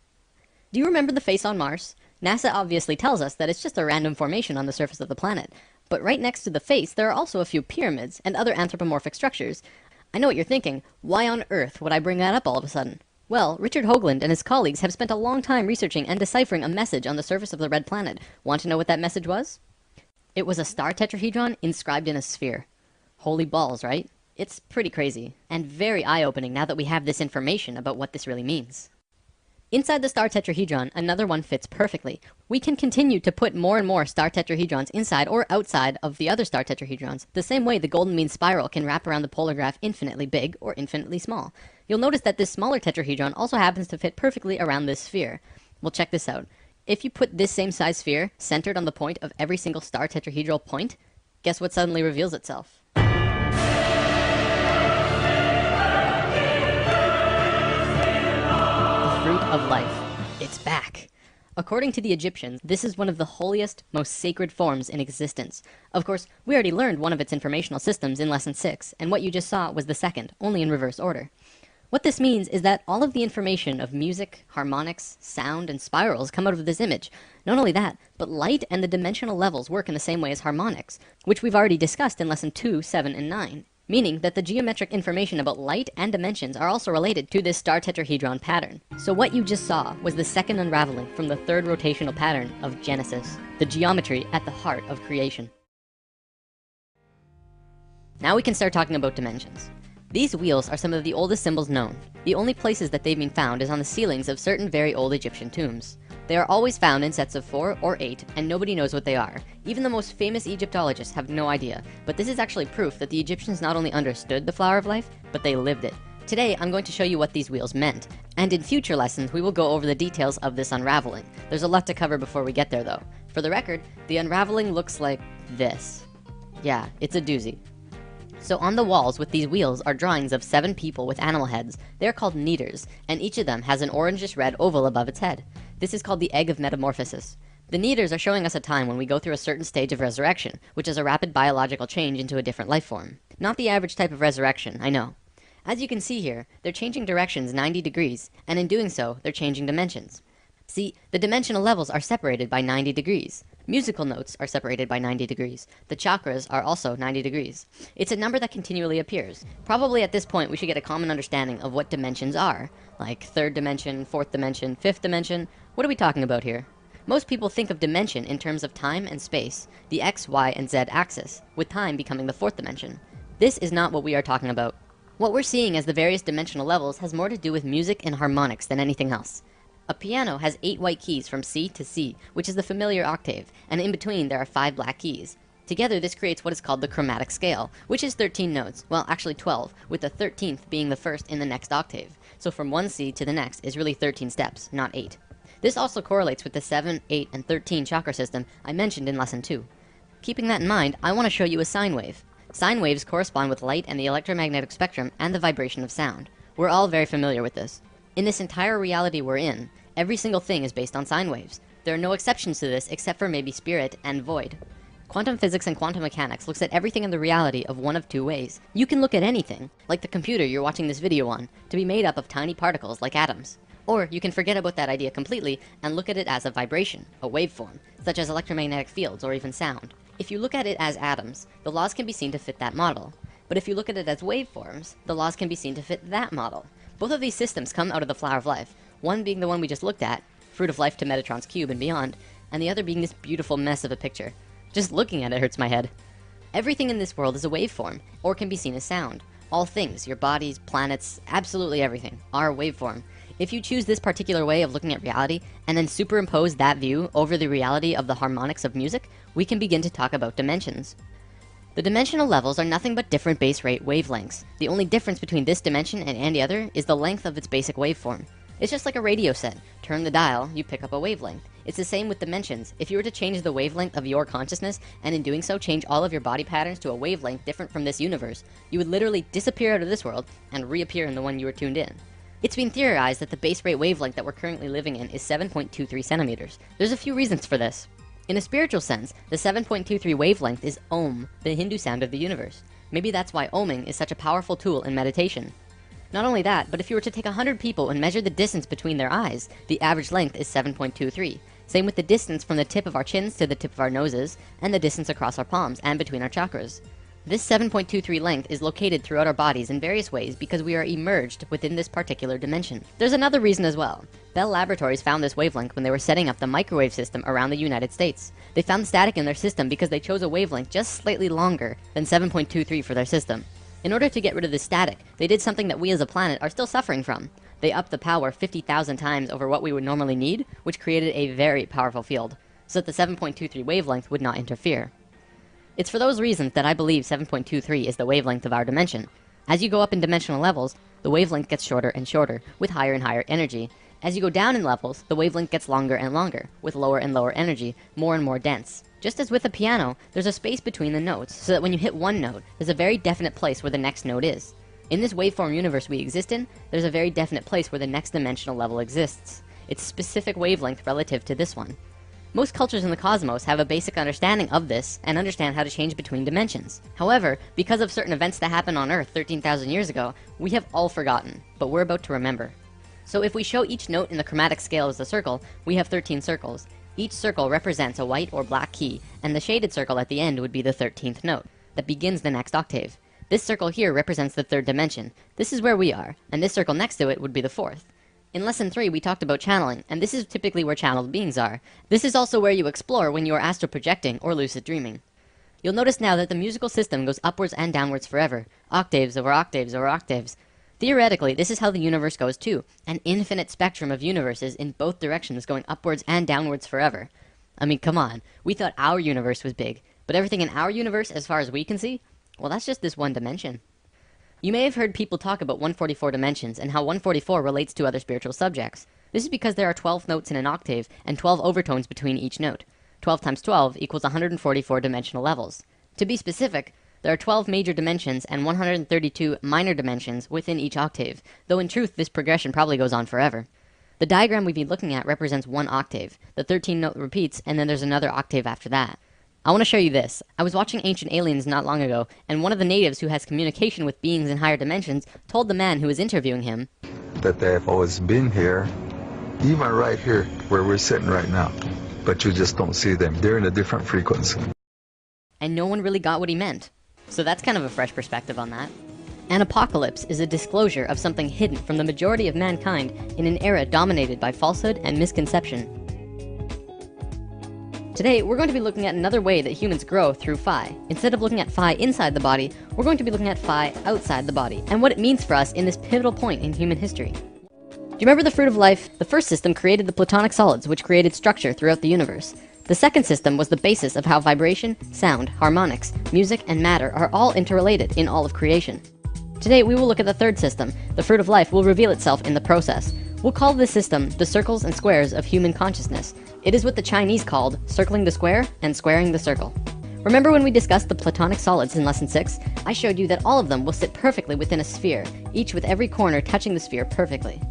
Do you remember the face on Mars? NASA obviously tells us that it's just a random formation on the surface of the planet. But right next to the face, there are also a few pyramids and other anthropomorphic structures. I know what you're thinking. Why on earth would I bring that up all of a sudden? Well, Richard Hoagland and his colleagues have spent a long time researching and deciphering a message on the surface of the red planet. Want to know what that message was? It was a star tetrahedron inscribed in a sphere. Holy balls, right? It's pretty crazy, and very eye-opening now that we have this information about what this really means. Inside the star tetrahedron, another one fits perfectly. We can continue to put more and more star tetrahedrons inside or outside of the other star tetrahedrons, the same way the golden mean spiral can wrap around the polar graph infinitely big or infinitely small. You'll notice that this smaller tetrahedron also happens to fit perfectly around this sphere. Well, check this out. If you put this same size sphere centered on the point of every single star tetrahedral point, guess what suddenly reveals itself? Fruit of life. It's back. According to the Egyptians, this is one of the holiest, most sacred forms in existence. Of course, we already learned one of its informational systems in lesson 6, and what you just saw was the second, only in reverse order. What this means is that all of the information of music, harmonics, sound, and spirals come out of this image. Not only that, but light and the dimensional levels work in the same way as harmonics, which we've already discussed in lesson 2, 7, and 9. Meaning that the geometric information about light and dimensions are also related to this star tetrahedron pattern. So what you just saw was the second unraveling from the third rotational pattern of Genesis, the geometry at the heart of creation. Now we can start talking about dimensions. These wheels are some of the oldest symbols known. The only places that they've been found is on the ceilings of certain very old Egyptian tombs. They are always found in sets of 4 or 8, and nobody knows what they are. Even the most famous Egyptologists have no idea, but this is actually proof that the Egyptians not only understood the flower of life, but they lived it. Today, I'm going to show you what these wheels meant, and in future lessons, we will go over the details of this unraveling. There's a lot to cover before we get there though. For the record, the unraveling looks like this. Yeah, it's a doozy. So on the walls with these wheels are drawings of 7 people with animal heads. They're called neiters, and each of them has an orangish red oval above its head. This is called the egg of metamorphosis. The neiters are showing us a time when we go through a certain stage of resurrection, which is a rapid biological change into a different life form. Not the average type of resurrection, I know. As you can see here, they're changing directions 90 degrees, and in doing so, they're changing dimensions. See, the dimensional levels are separated by 90 degrees. Musical notes are separated by 90 degrees. The chakras are also 90 degrees. It's a number that continually appears. Probably at this point we should get a common understanding of what dimensions are. Like 3rd dimension, 4th dimension, 5th dimension. What are we talking about here? Most people think of dimension in terms of time and space, the x, y, and z axis, with time becoming the 4th dimension. This is not what we are talking about. What we're seeing as the various dimensional levels has more to do with music and harmonics than anything else. A piano has 8 white keys from C to C, which is the familiar octave, and in between there are 5 black keys. Together, this creates what is called the chromatic scale, which is 13 notes, well actually 12, with the 13th being the first in the next octave. So from one C to the next is really 13 steps, not 8. This also correlates with the 7, 8, and 13 chakra system I mentioned in lesson 2. Keeping that in mind, I want to show you a sine wave. Sine waves correspond with light and the electromagnetic spectrum and the vibration of sound. We're all very familiar with this. In this entire reality we're in, every single thing is based on sine waves. There are no exceptions to this except for maybe spirit and void. Quantum physics and quantum mechanics looks at everything in the reality of one of two ways. You can look at anything, like the computer you're watching this video on, to be made up of tiny particles like atoms. Or you can forget about that idea completely and look at it as a vibration, a waveform, such as electromagnetic fields or even sound. If you look at it as atoms, the laws can be seen to fit that model. But if you look at it as waveforms, the laws can be seen to fit that model. Both of these systems come out of the flower of life, one being the one we just looked at, fruit of life to Metatron's cube and beyond, and the other being this beautiful mess of a picture. Just looking at it hurts my head. Everything in this world is a waveform, or can be seen as sound. All things, your bodies, planets, absolutely everything, are a waveform. If you choose this particular way of looking at reality, and then superimpose that view over the reality of the harmonics of music, we can begin to talk about dimensions. The dimensional levels are nothing but different base rate wavelengths. The only difference between this dimension and any other is the length of its basic waveform. It's just like a radio set. Turn the dial, you pick up a wavelength. It's the same with dimensions. If you were to change the wavelength of your consciousness, and in doing so change all of your body patterns to a wavelength different from this universe, you would literally disappear out of this world and reappear in the one you were tuned in. It's been theorized that the base rate wavelength that we're currently living in is 7.23 centimeters. There's a few reasons for this. In a spiritual sense, the 7.23 wavelength is Om, the Hindu sound of the universe. Maybe that's why Oming is such a powerful tool in meditation. Not only that, but if you were to take 100 people and measure the distance between their eyes, the average length is 7.23. Same with the distance from the tip of our chins to the tip of our noses, and the distance across our palms and between our chakras. This 7.23 length is located throughout our bodies in various ways because we are immersed within this particular dimension. There's another reason as well. Bell Laboratories found this wavelength when they were setting up the microwave system around the United States. They found static in their system because they chose a wavelength just slightly longer than 7.23 for their system. In order to get rid of the static, they did something that we as a planet are still suffering from. They upped the power 50,000 times over what we would normally need, which created a very powerful field, so that the 7.23 wavelength would not interfere. It's for those reasons that I believe 7.23 is the wavelength of our dimension. As you go up in dimensional levels, the wavelength gets shorter and shorter, with higher and higher energy. As you go down in levels, the wavelength gets longer and longer, with lower and lower energy, more and more dense. Just as with a piano, there's a space between the notes, so that when you hit one note, there's a very definite place where the next note is. In this waveform universe we exist in, there's a very definite place where the next dimensional level exists. It's specific wavelength relative to this one. Most cultures in the cosmos have a basic understanding of this and understand how to change between dimensions. However, because of certain events that happened on Earth 13,000 years ago, we have all forgotten, but we're about to remember. So if we show each note in the chromatic scale as a circle, we have 13 circles. Each circle represents a white or black key, and the shaded circle at the end would be the 13th note that begins the next octave. This circle here represents the third dimension. This is where we are, and this circle next to it would be the fourth. In lesson 3, we talked about channeling, and this is typically where channeled beings are. This is also where you explore when you are astral projecting or lucid dreaming. You'll notice now that the musical system goes upwards and downwards forever, octaves over octaves over octaves. Theoretically, this is how the universe goes too, an infinite spectrum of universes in both directions going upwards and downwards forever. I mean, come on, we thought our universe was big, but everything in our universe, as far as we can see, well, that's just this one dimension. You may have heard people talk about 144 dimensions and how 144 relates to other spiritual subjects. This is because there are 12 notes in an octave and 12 overtones between each note. 12 times 12 equals 144 dimensional levels. To be specific, there are 12 major dimensions and 132 minor dimensions within each octave, though in truth this progression probably goes on forever. The diagram we've been looking at represents one octave. The 13th note repeats, and then there's another octave after that. I want to show you this. I was watching Ancient Aliens not long ago, and one of the natives who has communication with beings in higher dimensions told the man who was interviewing him that they have always been here, even right here where we're sitting right now, but you just don't see them. They're in a different frequency. And no one really got what he meant. So that's kind of a fresh perspective on that. An apocalypse is a disclosure of something hidden from the majority of mankind in an era dominated by falsehood and misconception. Today, we're going to be looking at another way that humans grow through Phi. Instead of looking at Phi inside the body, we're going to be looking at Phi outside the body, and what it means for us in this pivotal point in human history. Do you remember the fruit of life? The first system created the Platonic solids, which created structure throughout the universe. The second system was the basis of how vibration, sound, harmonics, music, and matter are all interrelated in all of creation. Today we will look at the third system. The fruit of life will reveal itself in the process. We'll call this system the circles and squares of human consciousness. It is what the Chinese called circling the square and squaring the circle. Remember when we discussed the Platonic solids in lesson 6? I showed you that all of them will sit perfectly within a sphere, each with every corner touching the sphere perfectly.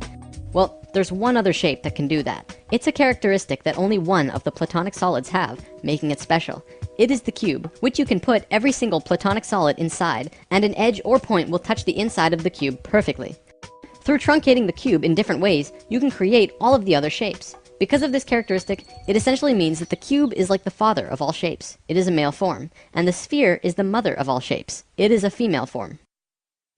Well, there's one other shape that can do that. It's a characteristic that only one of the Platonic solids have, making it special. It is the cube, which you can put every single Platonic solid inside, and an edge or point will touch the inside of the cube perfectly. Through truncating the cube in different ways, you can create all of the other shapes. Because of this characteristic, it essentially means that the cube is like the father of all shapes. It is a male form, and the sphere is the mother of all shapes. It is a female form.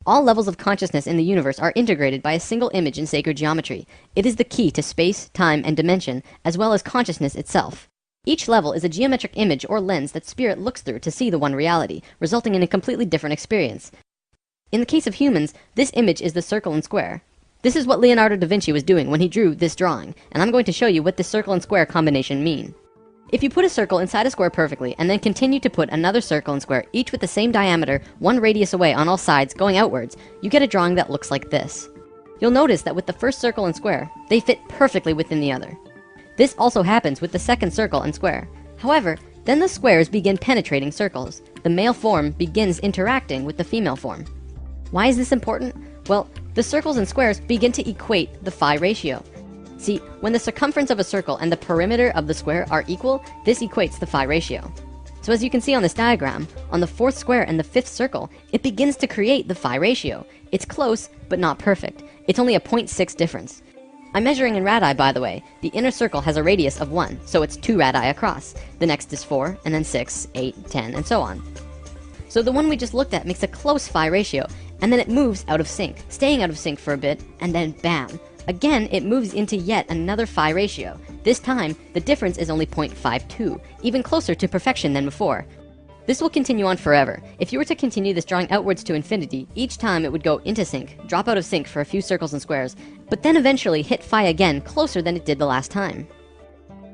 All levels of consciousness in the universe are integrated by a single image in sacred geometry. It is the key to space, time, and dimension, as well as consciousness itself. Each level is a geometric image or lens that spirit looks through to see the one reality, resulting in a completely different experience. In the case of humans, this image is the circle and square. This is what Leonardo da Vinci was doing when he drew this drawing, and I'm going to show you what this circle and square combination mean. If you put a circle inside a square perfectly, and then continue to put another circle and square, each with the same diameter, one radius away on all sides, going outwards, you get a drawing that looks like this. You'll notice that with the first circle and square, they fit perfectly within the other. This also happens with the second circle and square. However, then the squares begin penetrating circles. The male form begins interacting with the female form. Why is this important? Well, the circles and squares begin to equate the phi ratio. See, when the circumference of a circle and the perimeter of the square are equal, this equates the phi ratio. So as you can see on this diagram, on the fourth square and the fifth circle, it begins to create the phi ratio. It's close, but not perfect. It's only a 0.6 difference. I'm measuring in radii, by the way. The inner circle has a radius of 1, so it's 2 radii across. The next is 4, and then 6, 8, 10, and so on. So the one we just looked at makes a close phi ratio, and then it moves out of sync, staying out of sync for a bit, and then bam! Again, it moves into yet another phi ratio. This time, the difference is only 0.52, even closer to perfection than before. This will continue on forever. If you were to continue this drawing outwards to infinity, each time it would go into sync, drop out of sync for a few circles and squares, but then eventually hit phi again closer than it did the last time.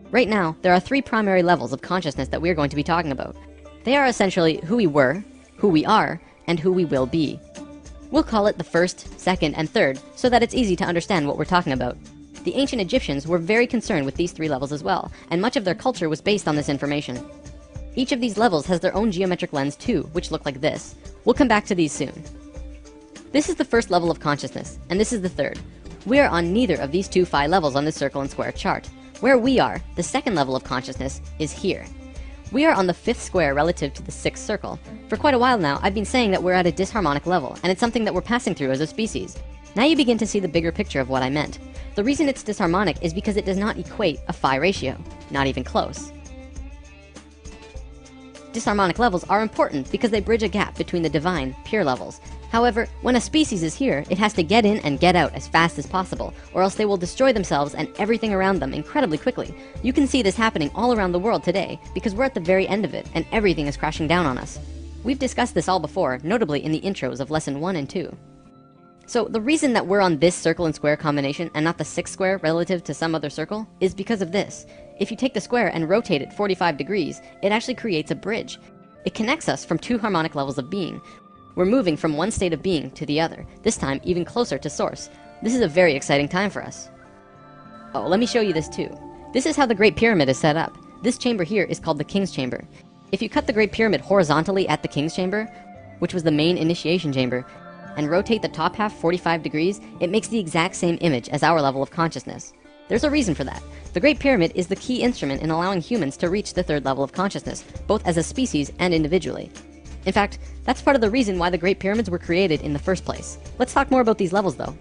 Right now, there are 3 primary levels of consciousness that we're going to be talking about. They are essentially who we were, who we are, and who we will be. We'll call it the first, second, and third, so that it's easy to understand what we're talking about. The ancient Egyptians were very concerned with these 3 levels as well, and much of their culture was based on this information. Each of these levels has their own geometric lens too, which look like this. We'll come back to these soon. This is the first level of consciousness, and this is the third. We are on neither of these 2 phi levels on this circle and square chart. Where we are, the second level of consciousness, is here. We are on the 5th square relative to the 6th circle. For quite a while now, I've been saying that we're at a disharmonic level, and it's something that we're passing through as a species. Now you begin to see the bigger picture of what I meant. The reason it's disharmonic is because it does not equate a phi ratio, not even close. Disharmonic levels are important because they bridge a gap between the divine, pure levels. However, when a species is here, it has to get in and get out as fast as possible, or else they will destroy themselves and everything around them incredibly quickly. You can see this happening all around the world today, because we're at the very end of it, and everything is crashing down on us. We've discussed this all before, notably in the intros of lesson 1 and 2. So the reason that we're on this circle and square combination and not the 6th square relative to some other circle is because of this. If you take the square and rotate it 45 degrees, it actually creates a bridge. It connects us from 2 harmonic levels of being. We're moving from one state of being to the other, this time even closer to source. This is a very exciting time for us. Oh, let me show you this too. This is how the Great Pyramid is set up. This chamber here is called the King's Chamber. If you cut the Great Pyramid horizontally at the King's Chamber, which was the main initiation chamber, and rotate the top half 45 degrees, it makes the exact same image as our level of consciousness. There's a reason for that. The Great Pyramid is the key instrument in allowing humans to reach the 3rd level of consciousness, both as a species and individually. In fact, that's part of the reason why the Great Pyramids were created in the first place. Let's talk more about these levels though.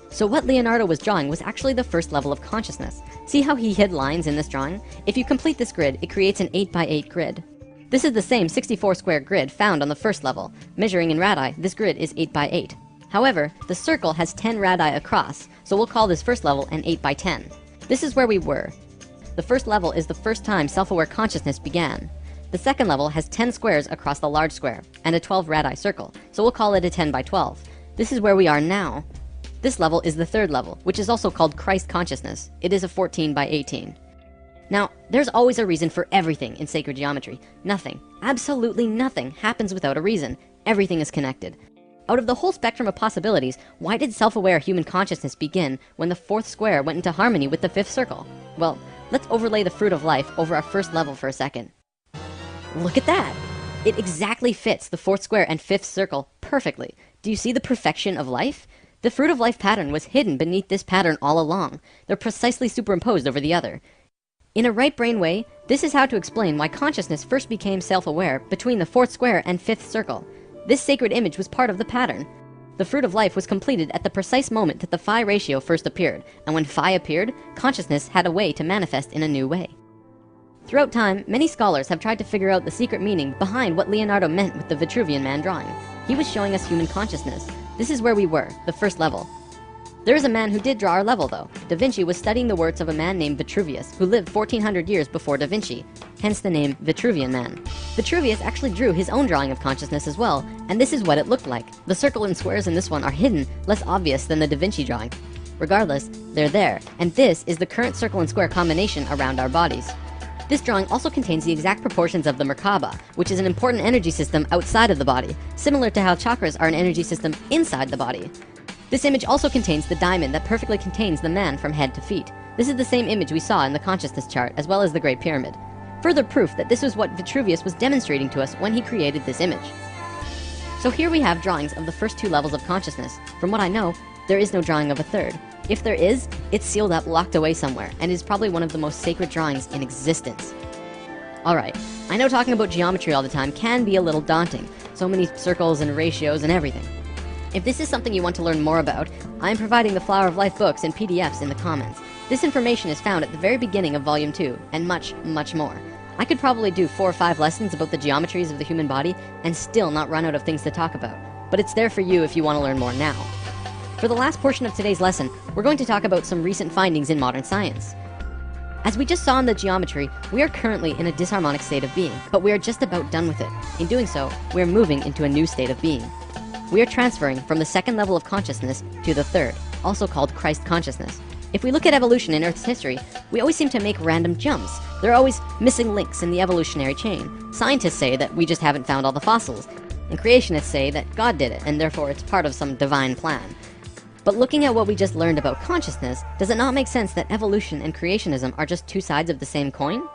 So what Leonardo was drawing was actually the first level of consciousness. See how he hid lines in this drawing? If you complete this grid, it creates an 8x8 grid. This is the same 64 square grid found on the first level. Measuring in radii, this grid is 8x8. However, the circle has 10 radii across, so we'll call this first level an 8x10. This is where we were. The first level is the first time self-aware consciousness began. The second level has 10 squares across the large square, and a 12 radii circle, so we'll call it a 10x12. This is where we are now. This level is the third level, which is also called Christ consciousness. It is a 14x18. Now, there's always a reason for everything in sacred geometry. Nothing, absolutely nothing, happens without a reason. Everything is connected. Out of the whole spectrum of possibilities, why did self-aware human consciousness begin when the fourth square went into harmony with the fifth circle? Well, let's overlay the fruit of life over our first level for a second. Look at that! It exactly fits the fourth square and fifth circle perfectly. Do you see the perfection of life? The fruit of life pattern was hidden beneath this pattern all along. They're precisely superimposed over the other. In a right brain way, this is how to explain why consciousness first became self-aware between the fourth square and fifth circle. This sacred image was part of the pattern. The fruit of life was completed at the precise moment that the phi ratio first appeared, and when phi appeared, consciousness had a way to manifest in a new way. Throughout time, many scholars have tried to figure out the secret meaning behind what Leonardo meant with the Vitruvian Man drawing. He was showing us human consciousness. This is where we were, the first level. There is a man who did draw our level though. Da Vinci was studying the works of a man named Vitruvius, who lived 1400 years before Da Vinci, hence the name Vitruvian Man. Vitruvius actually drew his own drawing of consciousness as well, and this is what it looked like. The circle and squares in this one are hidden, less obvious than the Da Vinci drawing. Regardless, they're there, and this is the current circle and square combination around our bodies. This drawing also contains the exact proportions of the Merkaba, which is an important energy system outside of the body, similar to how chakras are an energy system inside the body. This image also contains the diamond that perfectly contains the man from head to feet. This is the same image we saw in the consciousness chart, as well as the Great Pyramid. Further proof that this was what Vitruvius was demonstrating to us when he created this image. So here we have drawings of the first two levels of consciousness. From what I know, there is no drawing of a third. If there is, it's sealed up, locked away somewhere, and is probably one of the most sacred drawings in existence. Alright, I know talking about geometry all the time can be a little daunting. So many circles and ratios and everything. If this is something you want to learn more about, I am providing the Flower of Life books and PDFs in the comments. This information is found at the very beginning of Volume 2, and much, much more. I could probably do 4 or 5 lessons about the geometries of the human body and still not run out of things to talk about. But it's there for you if you want to learn more now. For the last portion of today's lesson, we're going to talk about some recent findings in modern science. As we just saw in the geometry, we are currently in a disharmonic state of being, but we are just about done with it. In doing so, we are moving into a new state of being. We are transferring from the second level of consciousness to the third, also called Christ consciousness. If we look at evolution in Earth's history, we always seem to make random jumps. There are always missing links in the evolutionary chain. Scientists say that we just haven't found all the fossils, and creationists say that God did it, and therefore it's part of some divine plan. But looking at what we just learned about consciousness, does it not make sense that evolution and creationism are just two sides of the same coin?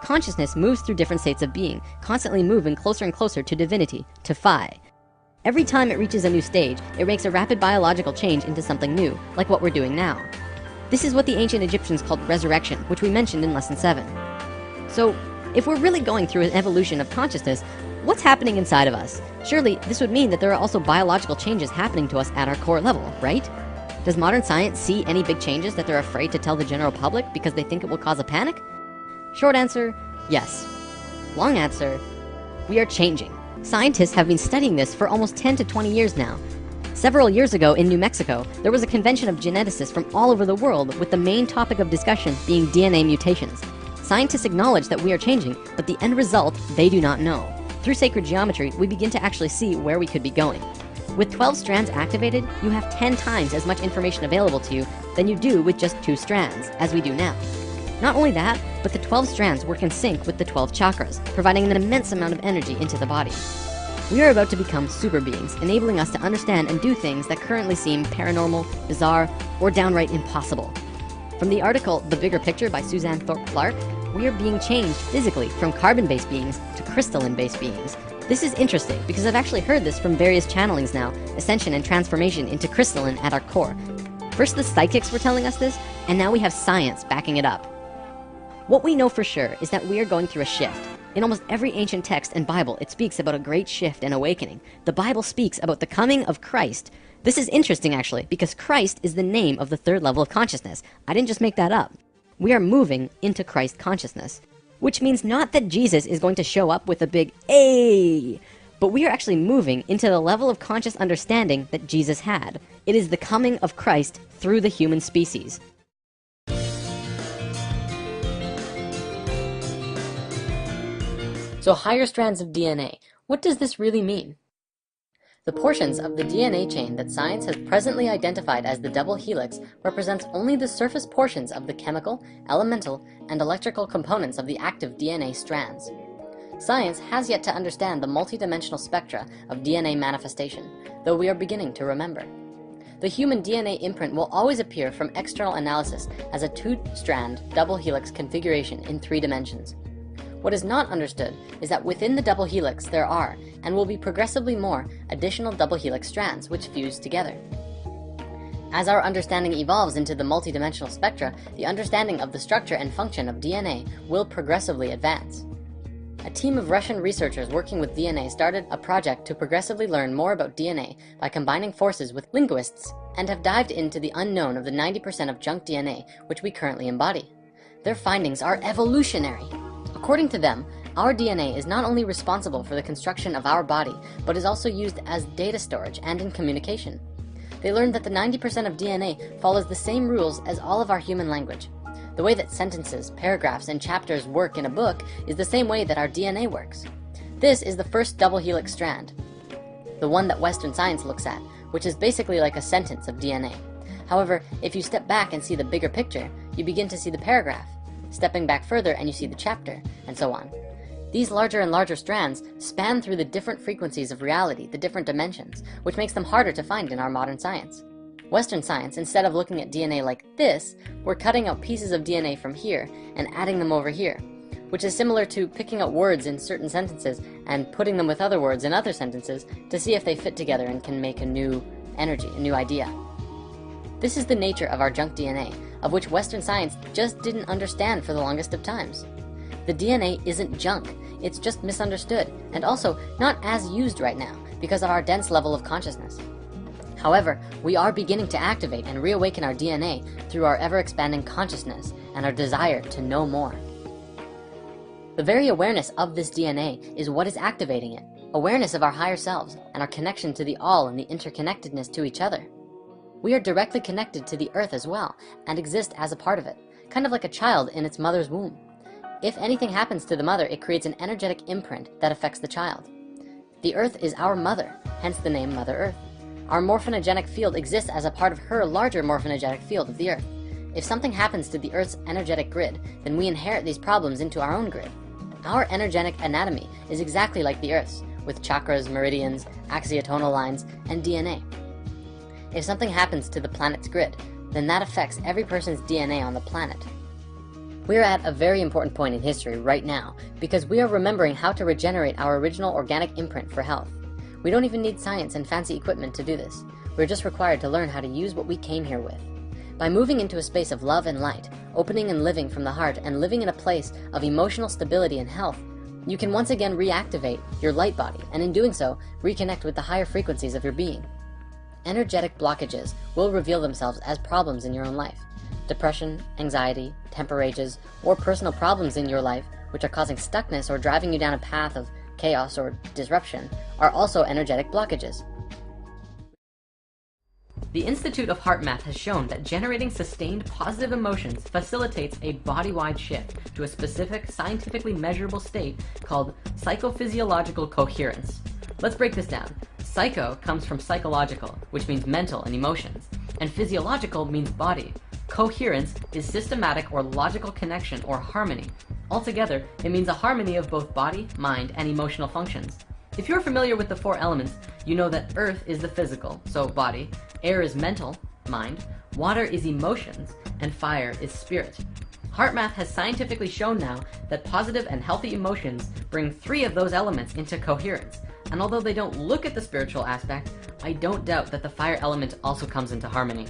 Consciousness moves through different states of being, constantly moving closer and closer to divinity, to Phi. Every time it reaches a new stage, it makes a rapid biological change into something new, like what we're doing now. This is what the ancient Egyptians called resurrection, which we mentioned in Lesson 7. So, if we're really going through an evolution of consciousness, what's happening inside of us? Surely, this would mean that there are also biological changes happening to us at our core level, right? Does modern science see any big changes that they're afraid to tell the general public because they think it will cause a panic? Short answer, yes. Long answer, we are changing. Scientists have been studying this for almost 10 to 20 years now. Several years ago in New Mexico, there was a convention of geneticists from all over the world with the main topic of discussion being DNA mutations. Scientists acknowledge that we are changing, but the end result, they do not know. Through sacred geometry, we begin to actually see where we could be going. With 12 strands activated, you have 10 times as much information available to you than you do with just 2 strands, as we do now. Not only that, but the 12 strands work in sync with the 12 chakras, providing an immense amount of energy into the body. We are about to become super beings, enabling us to understand and do things that currently seem paranormal, bizarre, or downright impossible. From the article The Bigger Picture by Suzanne Thorpe Clarke, we are being changed physically from carbon-based beings to crystalline-based beings. This is interesting because I've actually heard this from various channelings now, ascension and transformation into crystalline at our core. First the psychics were telling us this, and now we have science backing it up. What we know for sure is that we are going through a shift. In almost every ancient text and Bible, it speaks about a great shift and awakening. The Bible speaks about the coming of Christ. This is interesting actually, because Christ is the name of the third level of consciousness. I didn't just make that up. We are moving into Christ consciousness, which means not that Jesus is going to show up with a big "Ay!" but we are actually moving into the level of conscious understanding that Jesus had. It is the coming of Christ through the human species. So higher strands of DNA, what does this really mean? The portions of the DNA chain that science has presently identified as the double helix represents only the surface portions of the chemical, elemental, and electrical components of the active DNA strands. Science has yet to understand the multidimensional spectra of DNA manifestation, though we are beginning to remember. The human DNA imprint will always appear from external analysis as a two-strand double helix configuration in 3 dimensions. What is not understood is that within the double helix there are, and will be progressively more, additional double helix strands which fuse together. As our understanding evolves into the multidimensional spectra, the understanding of the structure and function of DNA will progressively advance. A team of Russian researchers working with DNA started a project to progressively learn more about DNA by combining forces with linguists, and have dived into the unknown of the 90% of junk DNA which we currently embody. Their findings are evolutionary. According to them, our DNA is not only responsible for the construction of our body, but is also used as data storage and in communication. They learned that the 90% of DNA follows the same rules as all of our human language. The way that sentences, paragraphs, and chapters work in a book is the same way that our DNA works. This is the first double helix strand, the one that Western science looks at, which is basically like a sentence of DNA. However, if you step back and see the bigger picture, you begin to see the paragraph. Stepping back further and you see the chapter, and so on. These larger and larger strands span through the different frequencies of reality, the different dimensions, which makes them harder to find in our modern science. Western science, instead of looking at DNA like this, we're cutting out pieces of DNA from here and adding them over here, which is similar to picking out words in certain sentences and putting them with other words in other sentences to see if they fit together and can make a new energy, a new idea. This is the nature of our junk DNA, of which Western science just didn't understand for the longest of times. The DNA isn't junk, it's just misunderstood, and also not as used right now because of our dense level of consciousness. However, we are beginning to activate and reawaken our DNA through our ever-expanding consciousness and our desire to know more. The very awareness of this DNA is what is activating it, awareness of our higher selves and our connection to the all and the interconnectedness to each other. We are directly connected to the earth as well, and exist as a part of it, kind of like a child in its mother's womb. If anything happens to the mother, it creates an energetic imprint that affects the child. The earth is our mother, hence the name Mother Earth. Our morphogenetic field exists as a part of her larger morphogenetic field of the earth. If something happens to the earth's energetic grid, then we inherit these problems into our own grid. Our energetic anatomy is exactly like the earth's, with chakras, meridians, axiotonal lines, and DNA. If something happens to the planet's grid, then that affects every person's DNA on the planet. We are at a very important point in history right now because we are remembering how to regenerate our original organic imprint for health. We don't even need science and fancy equipment to do this. We're just required to learn how to use what we came here with. By moving into a space of love and light, opening and living from the heart, and living in a place of emotional stability and health, you can once again reactivate your light body, and in doing so, reconnect with the higher frequencies of your being. Energetic blockages will reveal themselves as problems in your own life. Depression, anxiety, temper rages, or personal problems in your life which are causing stuckness or driving you down a path of chaos or disruption are also energetic blockages. The Institute of HeartMath has shown that generating sustained positive emotions facilitates a body-wide shift to a specific scientifically measurable state called psychophysiological coherence. Let's break this down. Psycho comes from psychological, which means mental and emotions, and physiological means body. Coherence is systematic or logical connection or harmony. Altogether, it means a harmony of both body, mind, and emotional functions. If you're familiar with the 4 elements, you know that earth is the physical, so body, air is mental, mind, water is emotions, and fire is spirit. HeartMath has scientifically shown now that positive and healthy emotions bring 3 of those elements into coherence, and although they don't look at the spiritual aspect, I don't doubt that the fire element also comes into harmony.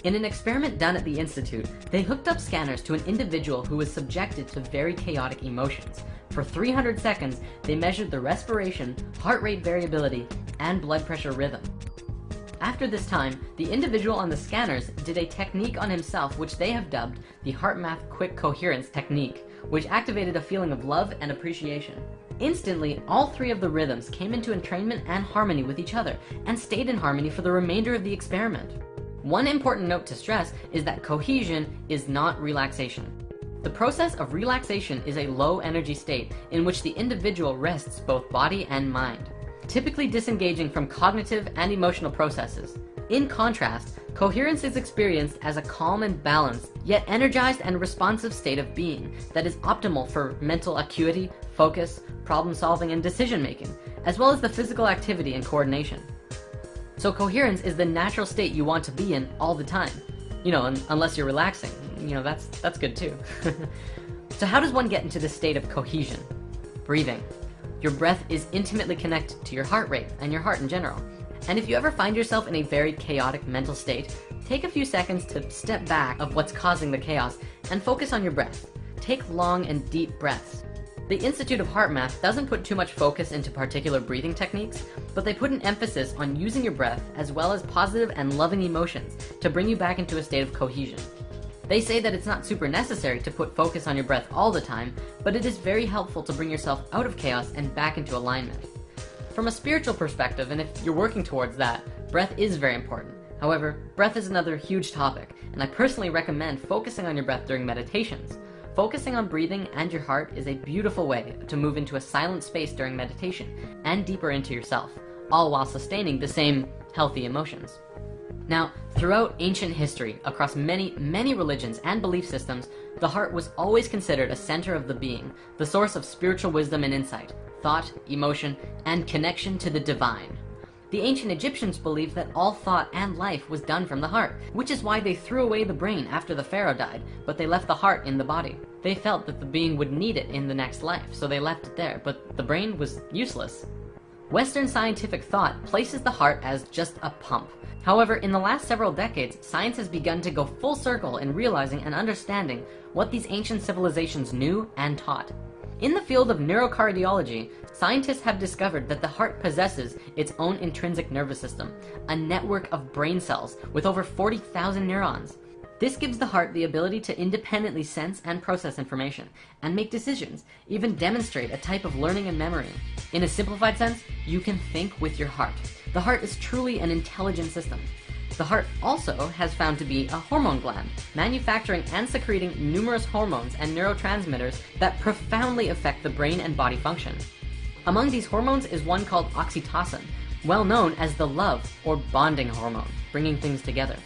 In an experiment done at the Institute, they hooked up scanners to an individual who was subjected to very chaotic emotions. For 300 seconds, they measured the respiration, heart rate variability, and blood pressure rhythm. After this time, the individual on the scanners did a technique on himself which they have dubbed the HeartMath Quick Coherence Technique, which activated a feeling of love and appreciation. Instantly, all 3 of the rhythms came into entrainment and harmony with each other, and stayed in harmony for the remainder of the experiment. One important note to stress is that cohesion is not relaxation. The process of relaxation is a low energy state in which the individual rests both body and mind. typically disengaging from cognitive and emotional processes. In contrast, coherence is experienced as a calm and balanced, yet energized and responsive state of being that is optimal for mental acuity, focus, problem solving, and decision making, as well as the physical activity and coordination. So coherence is the natural state you want to be in all the time. Unless you're relaxing, that's good too. So how does one get into this state of cohesion? Breathing. Your breath is intimately connected to your heart rate and your heart in general. And if you ever find yourself in a very chaotic mental state, take a few seconds to step back of what's causing the chaos and focus on your breath. Take long and deep breaths. The Institute of Heart Math doesn't put too much focus into particular breathing techniques, but they put an emphasis on using your breath as well as positive and loving emotions to bring you back into a state of cohesion. They say that it's not super necessary to put focus on your breath all the time, but it is very helpful to bring yourself out of chaos and back into alignment. From a spiritual perspective, and if you're working towards that, breath is very important. However, breath is another huge topic, and I personally recommend focusing on your breath during meditations. Focusing on breathing and your heart is a beautiful way to move into a silent space during meditation and deeper into yourself, all while sustaining the same healthy emotions. Now, throughout ancient history, across many religions and belief systems, the heart was always considered a center of the being, the source of spiritual wisdom and insight, thought, emotion, and connection to the divine. The ancient Egyptians believed that all thought and life was done from the heart, which is why they threw away the brain after the pharaoh died, but they left the heart in the body. They felt that the being would need it in the next life, so they left it there, but the brain was useless. Western scientific thought places the heart as just a pump. However, in the last several decades, science has begun to go full circle in realizing and understanding what these ancient civilizations knew and taught. In the field of neurocardiology, scientists have discovered that the heart possesses its own intrinsic nervous system, a network of brain cells with over 40,000 neurons. This gives the heart the ability to independently sense and process information, and make decisions, even demonstrate a type of learning and memory. In a simplified sense, you can think with your heart. The heart is truly an intelligent system. The heart also has found to be a hormone gland, manufacturing and secreting numerous hormones and neurotransmitters that profoundly affect the brain and body function. Among these hormones is one called oxytocin, well known as the love or bonding hormone, bringing things together.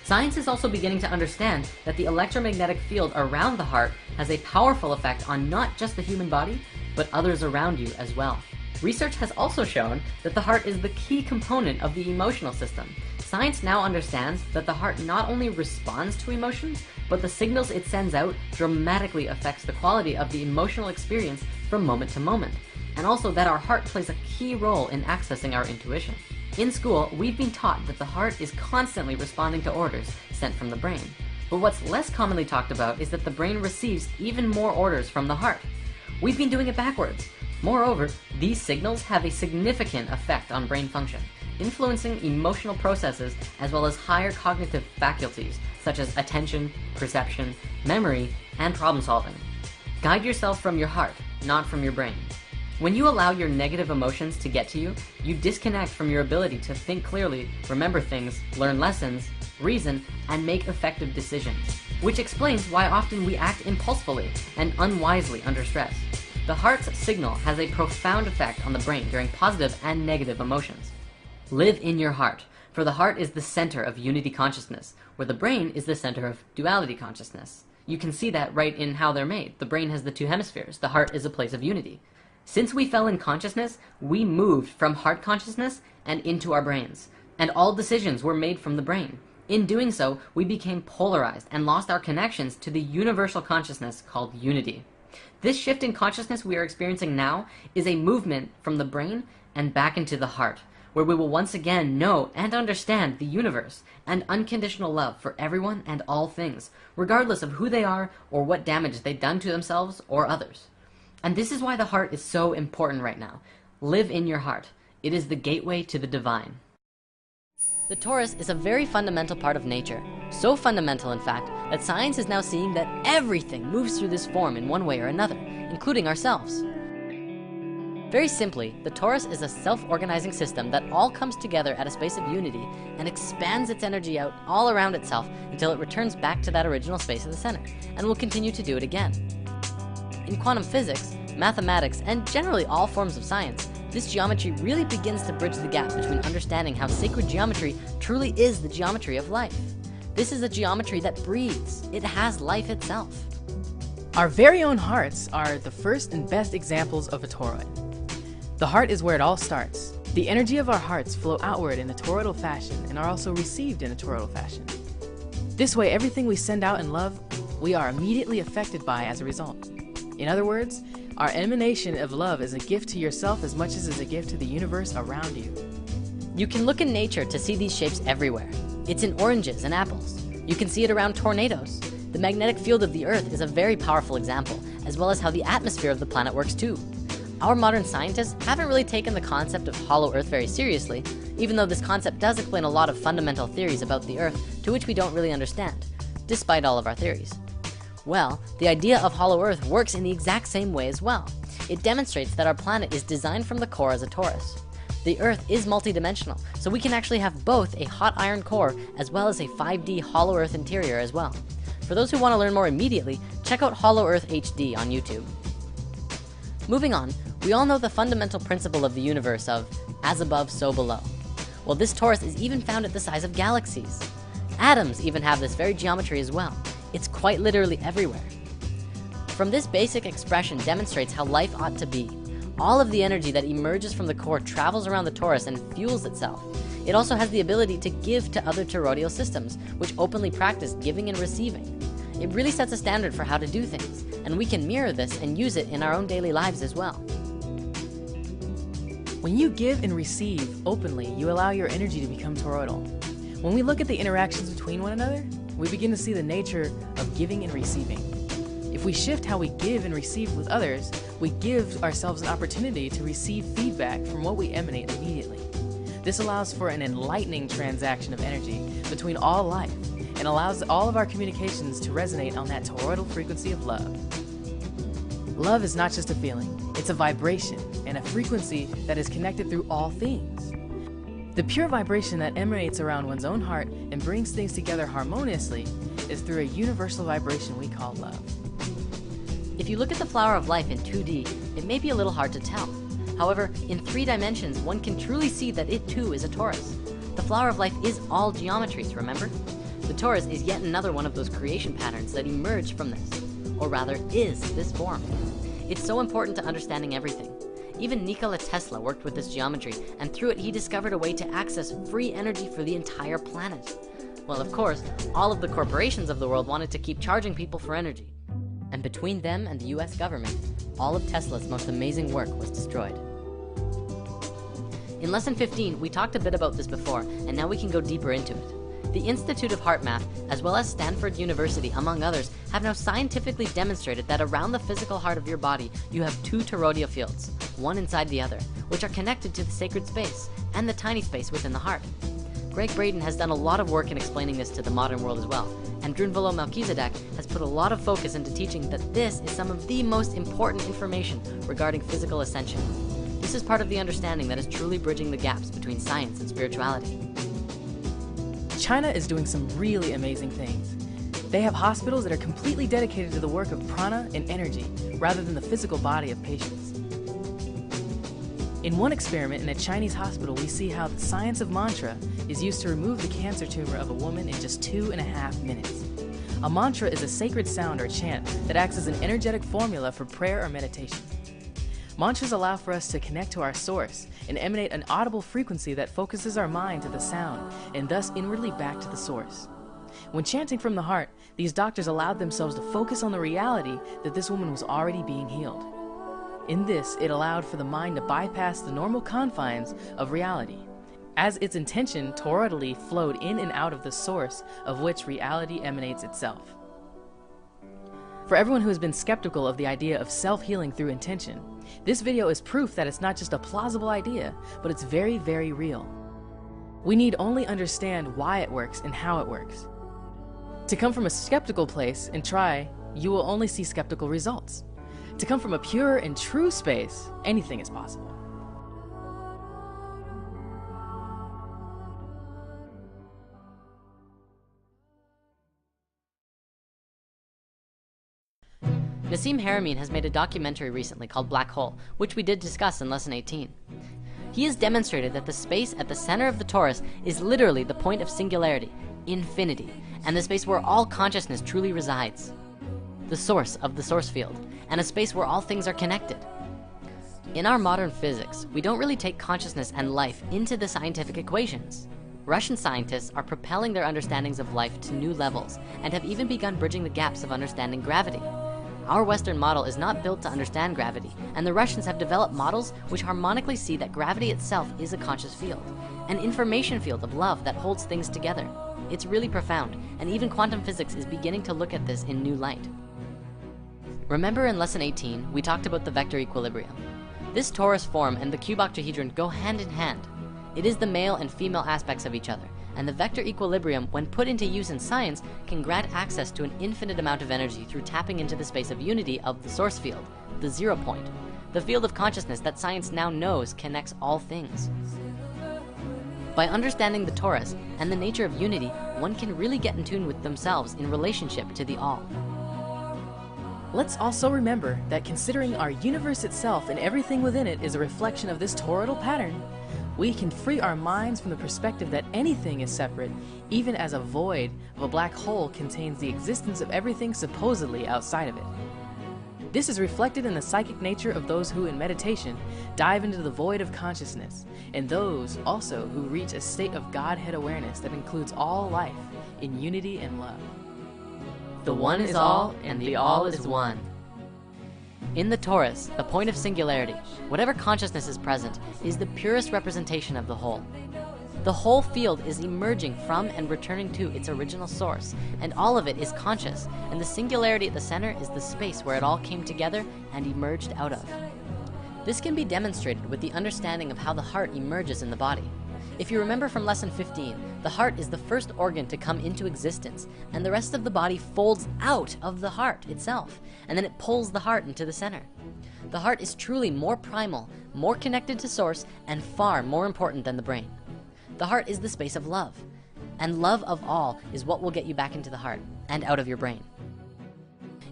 Science is also beginning to understand that the electromagnetic field around the heart has a powerful effect on not just the human body, but others around you as well. Research has also shown that the heart is the key component of the emotional system. Science now understands that the heart not only responds to emotions, but the signals it sends out dramatically affects the quality of the emotional experience from moment to moment, and also that our heart plays a key role in accessing our intuition. In school, we've been taught that the heart is constantly responding to orders sent from the brain. But what's less commonly talked about is that the brain receives even more orders from the heart. We've been doing it backwards. Moreover, these signals have a significant effect on brain function, influencing emotional processes as well as higher cognitive faculties such as attention, perception, memory, and problem solving. Guide yourself from your heart, not from your brain. When you allow your negative emotions to get to you, you disconnect from your ability to think clearly, remember things, learn lessons, reason, and make effective decisions, which explains why often we act impulsively and unwisely under stress. The heart's signal has a profound effect on the brain during positive and negative emotions. Live in your heart, for the heart is the center of unity consciousness, where the brain is the center of duality consciousness. You can see that right in how they're made. The brain has the two hemispheres. The heart is a place of unity. Since we fell in consciousness, we moved from heart consciousness and into our brains, and all decisions were made from the brain. In doing so, we became polarized and lost our connections to the universal consciousness called unity. This shift in consciousness we are experiencing now is a movement from the brain and back into the heart, where we will once again know and understand the universe and unconditional love for everyone and all things, regardless of who they are or what damage they've done to themselves or others. And this is why the heart is so important right now. Live in your heart. It is the gateway to the divine. The torus is a very fundamental part of nature. So fundamental, in fact, that science is now seeing that everything moves through this form in one way or another, including ourselves. Very simply, the torus is a self-organizing system that all comes together at a space of unity and expands its energy out all around itself until it returns back to that original space in the center, and will continue to do it again. In quantum physics, mathematics, and generally all forms of science, This geometry really begins to bridge the gap between understanding how sacred geometry truly is the geometry of life. This is a geometry that breathes. It has life itself. Our very own hearts are the first and best examples of a toroid. The heart is where it all starts. The energy of our hearts flow outward in a toroidal fashion and are also received in a toroidal fashion. This way, everything we send out in love, we are immediately affected by as a result. In other words, our emanation of love is a gift to yourself as much as it's a gift to the universe around you. You can look in nature to see these shapes everywhere. It's in oranges and apples. You can see it around tornadoes. The magnetic field of the Earth is a very powerful example, as well as how the atmosphere of the planet works too. Our modern scientists haven't really taken the concept of hollow Earth very seriously, even though this concept does explain a lot of fundamental theories about the Earth to which we don't really understand, despite all of our theories. Well, the idea of hollow Earth works in the exact same way as well. It demonstrates that our planet is designed from the core as a torus. The Earth is multidimensional, so we can actually have both a hot iron core as well as a 5D hollow Earth interior as well. For those who want to learn more immediately, check out Hollow Earth HD on YouTube. Moving on, we all know the fundamental principle of the universe of as above, so below. Well, this torus is even found at the size of galaxies. Atoms even have this very geometry as well. It's quite literally everywhere. From this basic expression demonstrates how life ought to be. All of the energy that emerges from the core travels around the torus and fuels itself. It also has the ability to give to other toroidal systems, which openly practice giving and receiving. It really sets a standard for how to do things, and we can mirror this and use it in our own daily lives as well. When you give and receive openly, you allow your energy to become toroidal. When we look at the interactions between one another, we begin to see the nature of giving and receiving. If we shift how we give and receive with others, we give ourselves an opportunity to receive feedback from what we emanate immediately. This allows for an enlightening transaction of energy between all life and allows all of our communications to resonate on that toroidal frequency of love. Love is not just a feeling, it's a vibration and a frequency that is connected through all things. The pure vibration that emanates around one's own heart and brings things together harmoniously is through a universal vibration we call love. If you look at the flower of life in 2D, it may be a little hard to tell. However, in 3 dimensions, one can truly see that it too is a torus. The flower of life is all geometries, remember? The torus is yet another one of those creation patterns that emerge from this, or rather is this form. It's so important to understanding everything. Even Nikola Tesla worked with this geometry, and through it he discovered a way to access free energy for the entire planet. Well, of course, all of the corporations of the world wanted to keep charging people for energy. And between them and the US government, all of Tesla's most amazing work was destroyed. In lesson 15, we talked a bit about this before, and now we can go deeper into it. The Institute of Heart Math, as well as Stanford University, among others, have now scientifically demonstrated that around the physical heart of your body, you have 2 toroidal fields, one inside the other, which are connected to the sacred space and the tiny space within the heart. Gregg Braden has done a lot of work in explaining this to the modern world as well, and Drunvalo Melchizedek has put a lot of focus into teaching that this is some of the most important information regarding physical ascension. This is part of the understanding that is truly bridging the gaps between science and spirituality. China is doing some really amazing things. They have hospitals that are completely dedicated to the work of prana and energy, rather than the physical body of patients. In one experiment in a Chinese hospital, we see how the science of mantra is used to remove the cancer tumor of a woman in just 2.5 minutes. A mantra is a sacred sound or chant that acts as an energetic formula for prayer or meditation. Mantras allow for us to connect to our source and emanate an audible frequency that focuses our mind to the sound and thus inwardly back to the source. When chanting from the heart, these doctors allowed themselves to focus on the reality that this woman was already being healed. In this, it allowed for the mind to bypass the normal confines of reality, as its intention toroidally flowed in and out of the source of which reality emanates itself. For everyone who has been skeptical of the idea of self-healing through intention, this video is proof that it's not just a plausible idea, but it's very, very real. We need only understand why it works and how it works. To come from a skeptical place and try, you will only see skeptical results. To come from a pure and true space, anything is possible. Nassim Haramein has made a documentary recently called Black Hole, which we did discuss in Lesson 18. He has demonstrated that the space at the center of the torus is literally the point of singularity, infinity, and the space where all consciousness truly resides. The source of the source field, and a space where all things are connected. In our modern physics, we don't really take consciousness and life into the scientific equations. Russian scientists are propelling their understandings of life to new levels and have even begun bridging the gaps of understanding gravity. Our Western model is not built to understand gravity, and the Russians have developed models which harmonically see that gravity itself is a conscious field, an information field of love that holds things together. It's really profound, and even quantum physics is beginning to look at this in new light. Remember in Lesson 18, we talked about the vector equilibrium. This torus form and the cube octahedron go hand in hand. It is the male and female aspects of each other, and the vector equilibrium, when put into use in science, can grant access to an infinite amount of energy through tapping into the space of unity of the source field, the 0 point, the field of consciousness that science now knows connects all things. By understanding the torus and the nature of unity, one can really get in tune with themselves in relationship to the all. Let's also remember that considering our universe itself and everything within it is a reflection of this toroidal pattern, we can free our minds from the perspective that anything is separate, even as a void of a black hole contains the existence of everything supposedly outside of it. This is reflected in the psychic nature of those who in meditation dive into the void of consciousness, and those also who reach a state of Godhead awareness that includes all life in unity and love. The one is all, and the all is one. In the torus, the point of singularity, whatever consciousness is present, is the purest representation of the whole. The whole field is emerging from and returning to its original source, and all of it is conscious, and the singularity at the center is the space where it all came together and emerged out of. This can be demonstrated with the understanding of how the heart emerges in the body. If you remember from Lesson 15, the heart is the first organ to come into existence, and the rest of the body folds out of the heart itself, and then it pulls the heart into the center. The heart is truly more primal, more connected to source, and far more important than the brain. The heart is the space of love, and love of all is what will get you back into the heart and out of your brain.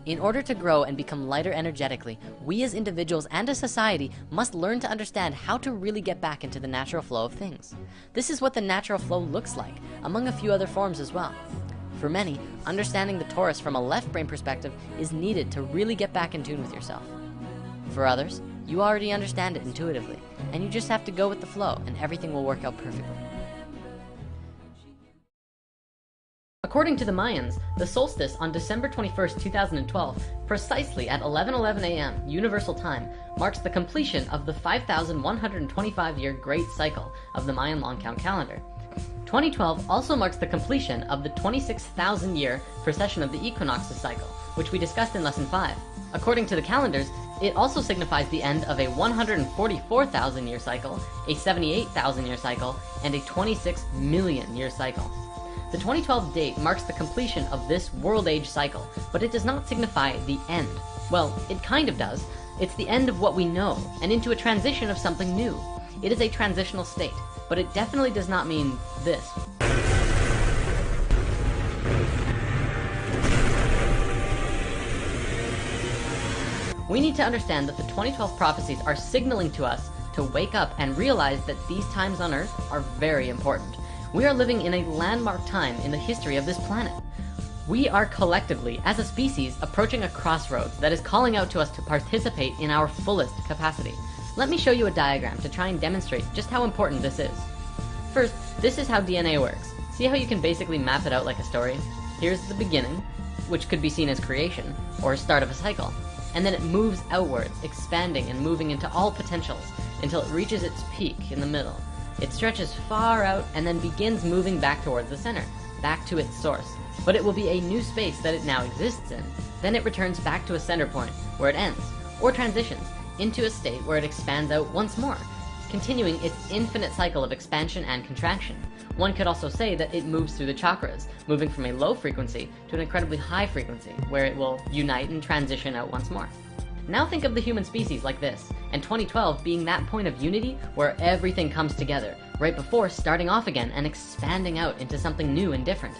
In order to grow and become lighter energetically, we as individuals and as society must learn to understand how to really get back into the natural flow of things. This is what the natural flow looks like, among a few other forms as well. For many, understanding the torus from a left brain perspective is needed to really get back in tune with yourself. For others, you already understand it intuitively, and you just have to go with the flow and everything will work out perfectly. According to the Mayans, the solstice on December 21st, 2012, precisely at 11:11 a.m. Universal Time, marks the completion of the 5,125-year Great Cycle of the Mayan long count calendar. 2012 also marks the completion of the 26,000-year precession of the equinoxes cycle, which we discussed in Lesson 5. According to the calendars, it also signifies the end of a 144,000-year cycle, a 78,000-year cycle, and a 26 million-year cycle. The 2012 date marks the completion of this world age cycle, but it does not signify the end. Well, it kind of does. It's the end of what we know, and into a transition of something new. It is a transitional state, but it definitely does not mean this. We need to understand that the 2012 prophecies are signaling to us to wake up and realize that these times on Earth are very important. We are living in a landmark time in the history of this planet. We are collectively, as a species, approaching a crossroads that is calling out to us to participate in our fullest capacity. Let me show you a diagram to try and demonstrate just how important this is. First, this is how DNA works. See how you can basically map it out like a story? Here's the beginning, which could be seen as creation, or start of a cycle. And then it moves outwards, expanding and moving into all potentials, until it reaches its peak in the middle. It stretches far out and then begins moving back towards the center, back to its source. But it will be a new space that it now exists in. Then it returns back to a center point, where it ends, or transitions, into a state where it expands out once more, continuing its infinite cycle of expansion and contraction. One could also say that it moves through the chakras, moving from a low frequency to an incredibly high frequency, where it will unite and transition out once more. Now think of the human species like this, and 2012 being that point of unity where everything comes together, right before starting off again and expanding out into something new and different.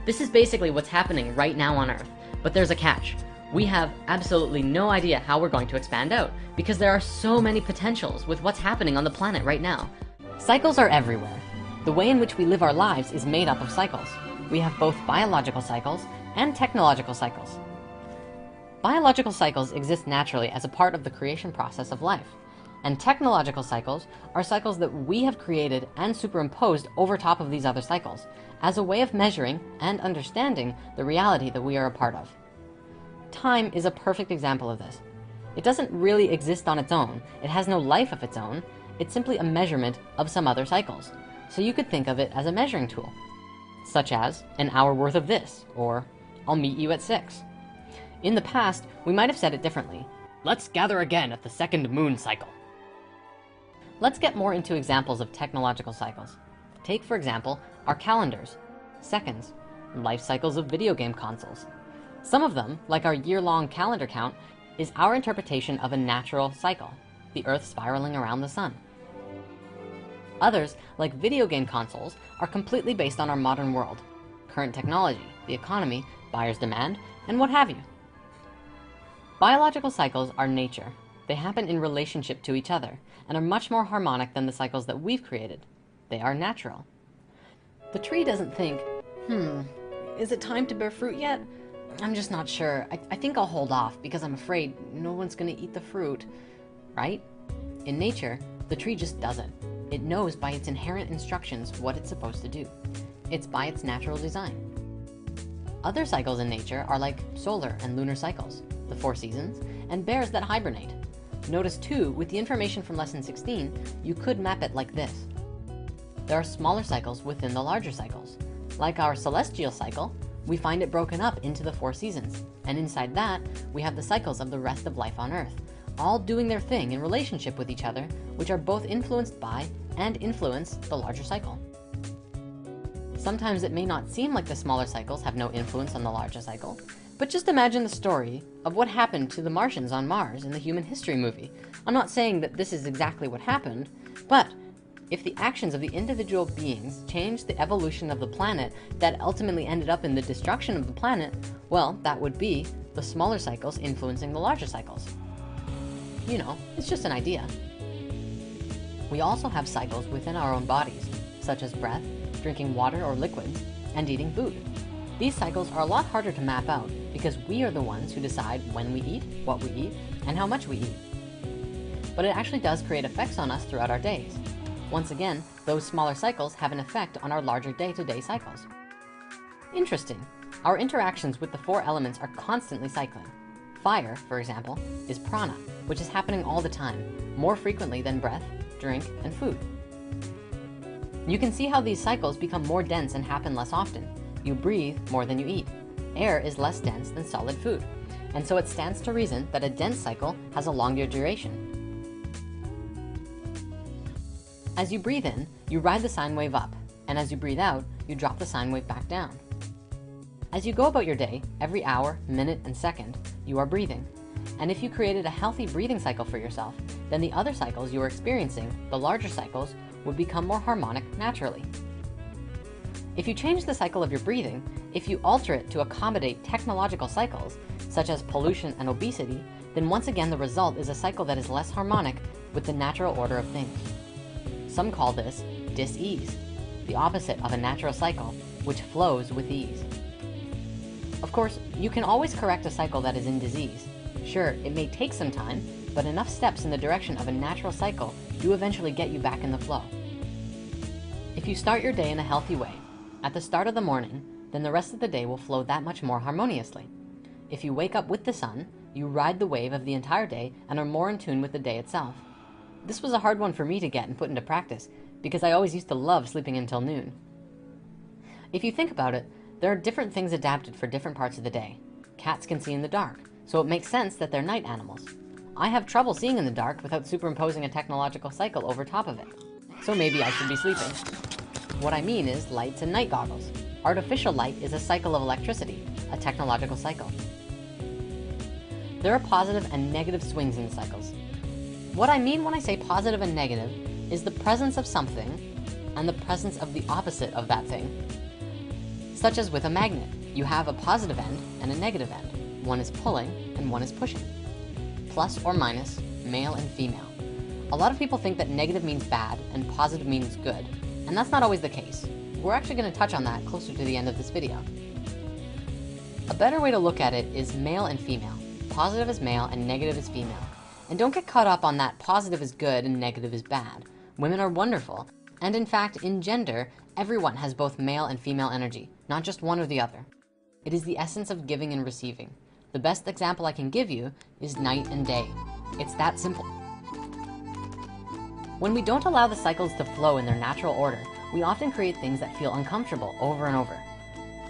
This is basically what's happening right now on Earth, but there's a catch. We have absolutely no idea how we're going to expand out because there are so many potentials with what's happening on the planet right now. Cycles are everywhere. The way in which we live our lives is made up of cycles. We have both biological cycles and technological cycles. Biological cycles exist naturally as a part of the creation process of life, and technological cycles are cycles that we have created and superimposed over top of these other cycles as a way of measuring and understanding the reality that we are a part of. Time is a perfect example of this. It doesn't really exist on its own. It has no life of its own. It's simply a measurement of some other cycles. So you could think of it as a measuring tool, such as an hour worth of this, or I'll meet you at 6. In the past, we might have said it differently. Let's gather again at the second moon cycle. Let's get more into examples of technological cycles. Take, for example, our calendars, seconds, life cycles of video game consoles. Some of them, like our year-long calendar count, is our interpretation of a natural cycle, the Earth spiraling around the sun. Others, like video game consoles, are completely based on our modern world, current technology, the economy, buyer's demand, and what have you. Biological cycles are nature. They happen in relationship to each other, and are much more harmonic than the cycles that we've created. They are natural. The tree doesn't think, is it time to bear fruit yet? I'm just not sure. I think I'll hold off because I'm afraid no one's gonna eat the fruit, right? In nature, the tree just doesn't. It knows by its inherent instructions what it's supposed to do. It's by its natural design. Other cycles in nature are like solar and lunar cycles, the 4 seasons, and bears that hibernate. Notice too, with the information from lesson 16, you could map it like this. There are smaller cycles within the larger cycles. Like our celestial cycle, we find it broken up into the 4 seasons, and inside that, we have the cycles of the rest of life on Earth, all doing their thing in relationship with each other, which are both influenced by and influence the larger cycle. Sometimes it may not seem like the smaller cycles have no influence on the larger cycle, but just imagine the story of what happened to the Martians on Mars in the Human History movie. I'm not saying that this is exactly what happened, but if the actions of the individual beings changed the evolution of the planet that ultimately ended up in the destruction of the planet, well, that would be the smaller cycles influencing the larger cycles. You know, it's just an idea. We also have cycles within our own bodies, such as breath, drinking water or liquids, and eating food. These cycles are a lot harder to map out because we are the ones who decide when we eat, what we eat, and how much we eat. But it actually does create effects on us throughout our days. Once again, those smaller cycles have an effect on our larger day-to-day cycles. Interesting. Our interactions with the 4 elements are constantly cycling. Fire, for example, is prana, which is happening all the time, more frequently than breath, drink, and food. You can see how these cycles become more dense and happen less often. You breathe more than you eat. Air is less dense than solid food, and so it stands to reason that a dense cycle has a longer duration. As you breathe in, you ride the sine wave up, and as you breathe out, you drop the sine wave back down. As you go about your day, every hour, minute, and second, you are breathing. And if you created a healthy breathing cycle for yourself, then the other cycles you are experiencing, the larger cycles, would become more harmonic naturally. If you change the cycle of your breathing, if you alter it to accommodate technological cycles, such as pollution and obesity, then once again the result is a cycle that is less harmonic with the natural order of things. Some call this dis-ease, the opposite of a natural cycle, which flows with ease. Of course, you can always correct a cycle that is in disease. Sure, it may take some time, but enough steps in the direction of a natural cycle do eventually get you back in the flow. If you start your day in a healthy way, at the start of the morning, then the rest of the day will flow that much more harmoniously. If you wake up with the sun, you ride the wave of the entire day and are more in tune with the day itself. This was a hard one for me to get and put into practice because I always used to love sleeping until noon. If you think about it, there are different things adapted for different parts of the day. Cats can see in the dark, so it makes sense that they're night animals. I have trouble seeing in the dark without superimposing a technological cycle over top of it. So maybe I should be sleeping. What I mean is lights and night goggles. Artificial light is a cycle of electricity, a technological cycle. There are positive and negative swings in the cycles. What I mean when I say positive and negative is the presence of something and the presence of the opposite of that thing. Such as with a magnet, you have a positive end and a negative end. one is pulling and one is pushing. Plus or minus, male and female. A lot of people think that negative means bad and positive means good, and that's not always the case. We're actually going to touch on that closer to the end of this video. A better way to look at it is male and female. Positive is male and negative is female. And don't get caught up on that positive is good and negative is bad. Women are wonderful. And in fact, in gender, everyone has both male and female energy, not just one or the other. It is the essence of giving and receiving. The best example I can give you is night and day. It's that simple. When we don't allow the cycles to flow in their natural order, we often create things that feel uncomfortable over and over.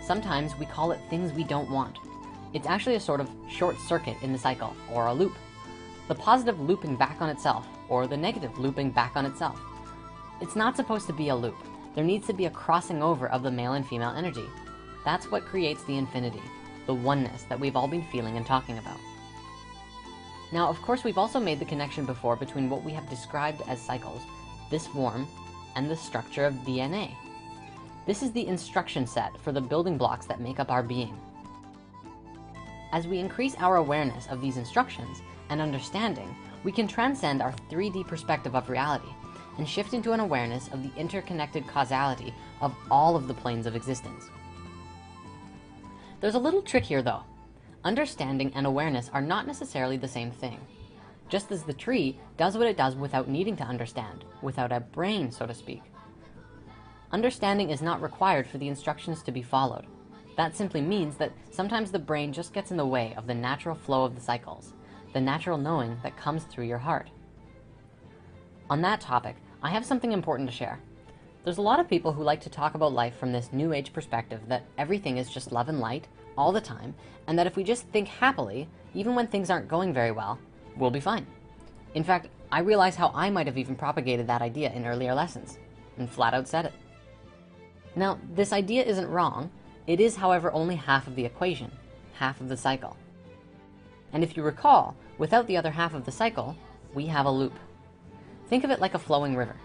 Sometimes we call it things we don't want. It's actually a sort of short circuit in the cycle, or a loop. The positive looping back on itself, or the negative looping back on itself. It's not supposed to be a loop. There needs to be a crossing over of the male and female energy. That's what creates the infinity, the oneness that we've all been feeling and talking about. Now, of course, we've also made the connection before between what we have described as cycles, this form, and the structure of DNA. This is the instruction set for the building blocks that make up our being. As we increase our awareness of these instructions and understanding, we can transcend our 3D perspective of reality and shift into an awareness of the interconnected causality of all of the planes of existence. There's a little trick here though. Understanding and awareness are not necessarily the same thing. Just as the tree does what it does without needing to understand, without a brain, so to speak. Understanding is not required for the instructions to be followed. That simply means that sometimes the brain just gets in the way of the natural flow of the cycles, the natural knowing that comes through your heart. On that topic, I have something important to share. There's a lot of people who like to talk about life from this new age perspective that everything is just love and light all the time, and that if we just think happily, even when things aren't going very well, we'll be fine. In fact, I realize how I might have even propagated that idea in earlier lessons, and flat out said it. Now, this idea isn't wrong. It is, however, only half of the equation, half of the cycle. And if you recall, without the other half of the cycle, we have a loop. Think of it like a flowing river.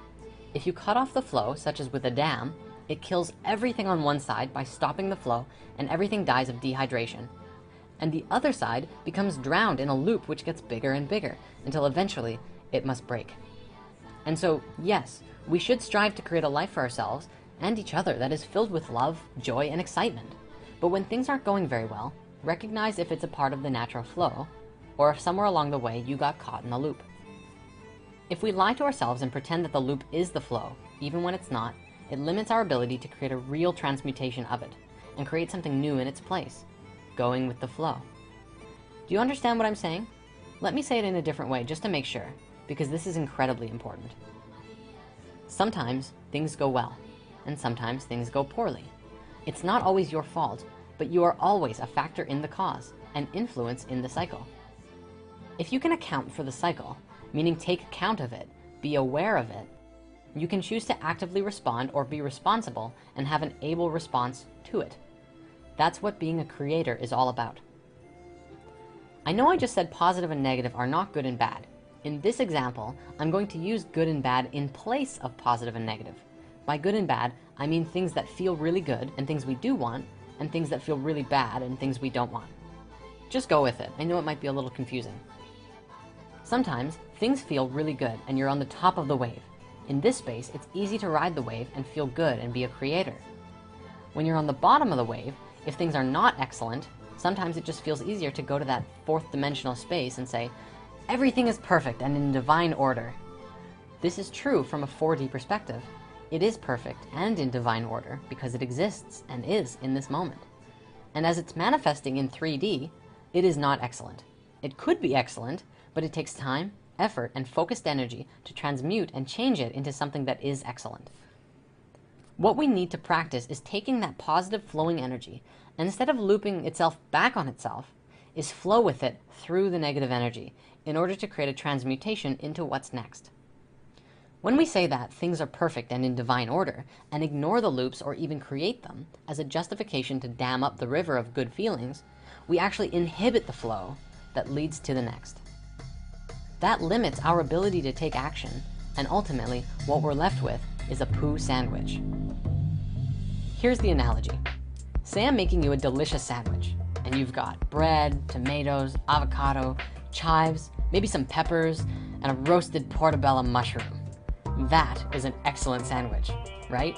If you cut off the flow, such as with a dam, it kills everything on one side by stopping the flow, and everything dies of dehydration. And the other side becomes drowned in a loop which gets bigger and bigger, until eventually it must break. And so, yes, we should strive to create a life for ourselves and each other that is filled with love, joy, and excitement. But when things aren't going very well, recognize if it's a part of the natural flow, or if somewhere along the way you got caught in the loop. If we lie to ourselves and pretend that the loop is the flow, even when it's not, it limits our ability to create a real transmutation of it, and create something new in its place, going with the flow. Do you understand what I'm saying? Let me say it in a different way just to make sure, because this is incredibly important. Sometimes things go well, and sometimes things go poorly. It's not always your fault, but you are always a factor in the cause, and influence in the cycle. If you can account for the cycle, meaning take account of it, be aware of it, you can choose to actively respond or be responsible and have an able response to it. That's what being a creator is all about. I know I just said positive and negative are not good and bad. In this example, I'm going to use good and bad in place of positive and negative. By good and bad, I mean things that feel really good and things we do want, and things that feel really bad and things we don't want. Just go with it. I know it might be a little confusing. Sometimes things feel really good and you're on the top of the wave. In this space, it's easy to ride the wave and feel good and be a creator. When you're on the bottom of the wave, if things are not excellent, sometimes it just feels easier to go to that fourth dimensional space and say, everything is perfect and in divine order. This is true from a 4D perspective. It is perfect and in divine order because it exists and is in this moment. And as it's manifesting in 3D, it is not excellent. It could be excellent, but it takes time, effort, and focused energy to transmute and change it into something that is excellent. What we need to practice is taking that positive flowing energy, and instead of looping itself back on itself, is flow with it through the negative energy in order to create a transmutation into what's next. When we say that things are perfect and in divine order, and ignore the loops or even create them as a justification to dam up the river of good feelings, we actually inhibit the flow that leads to the next. That limits our ability to take action, and ultimately, what we're left with is a poo sandwich. Here's the analogy. Say I'm making you a delicious sandwich, and you've got bread, tomatoes, avocado, chives, maybe some peppers, and a roasted portobello mushroom. That is an excellent sandwich, right?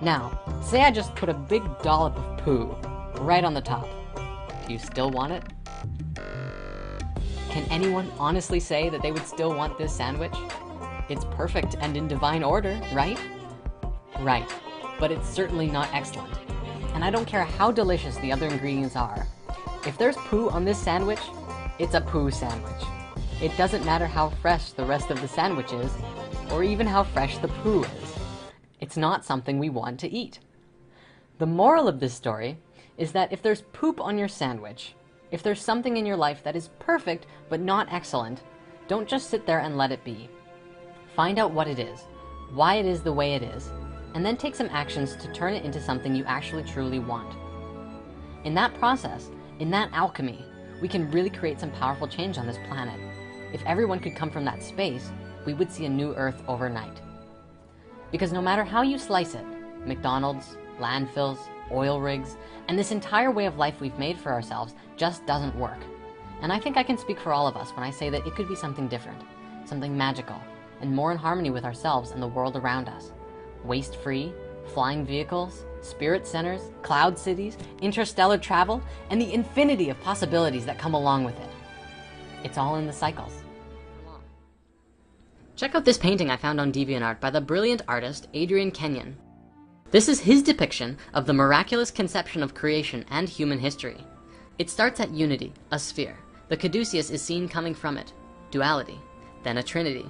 Now, say I just put a big dollop of poo right on the top. Do you still want it? Can anyone honestly say that they would still want this sandwich? It's perfect and in divine order, right? Right, but it's certainly not excellent. And I don't care how delicious the other ingredients are. If there's poo on this sandwich, it's a poo sandwich. It doesn't matter how fresh the rest of the sandwich is, or even how fresh the poo is. It's not something we want to eat. The moral of this story is that if there's poop on your sandwich, if there's something in your life that is perfect but not excellent, don't just sit there and let it be. Find out what it is, why it is the way it is, and then take some actions to turn it into something you actually truly want. In that process, in that alchemy, we can really create some powerful change on this planet. If everyone could come from that space, we would see a new Earth overnight. Because no matter how you slice it, McDonald's, landfills, oil rigs, and this entire way of life we've made for ourselves just doesn't work. And I think I can speak for all of us when I say that it could be something different, something magical, and more in harmony with ourselves and the world around us. Waste-free, flying vehicles, spirit centers, cloud cities, interstellar travel, and the infinity of possibilities that come along with it. It's all in the cycles. Check out this painting I found on DeviantArt by the brilliant artist Adrian Kenyon. This is his depiction of the miraculous conception of creation and human history. It starts at unity, a sphere. The caduceus is seen coming from it, duality, then a trinity.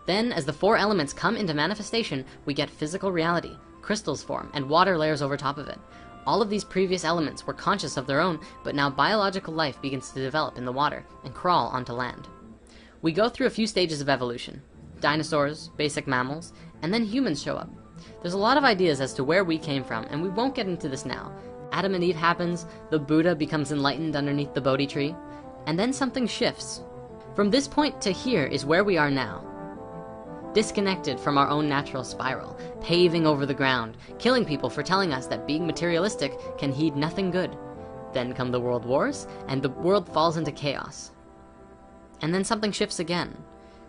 Then, as the four elements come into manifestation, we get physical reality, crystals form, and water layers over top of it. All of these previous elements were conscious of their own, but now biological life begins to develop in the water and crawl onto land. We go through a few stages of evolution. Dinosaurs, basic mammals, and then humans show up. There's a lot of ideas as to where we came from, and we won't get into this now. Adam and Eve happens, the Buddha becomes enlightened underneath the Bodhi tree, and then something shifts. From this point to here is where we are now. Disconnected from our own natural spiral, paving over the ground, killing people for telling us that being materialistic can heed nothing good. Then come the world wars, and the world falls into chaos. And then something shifts again.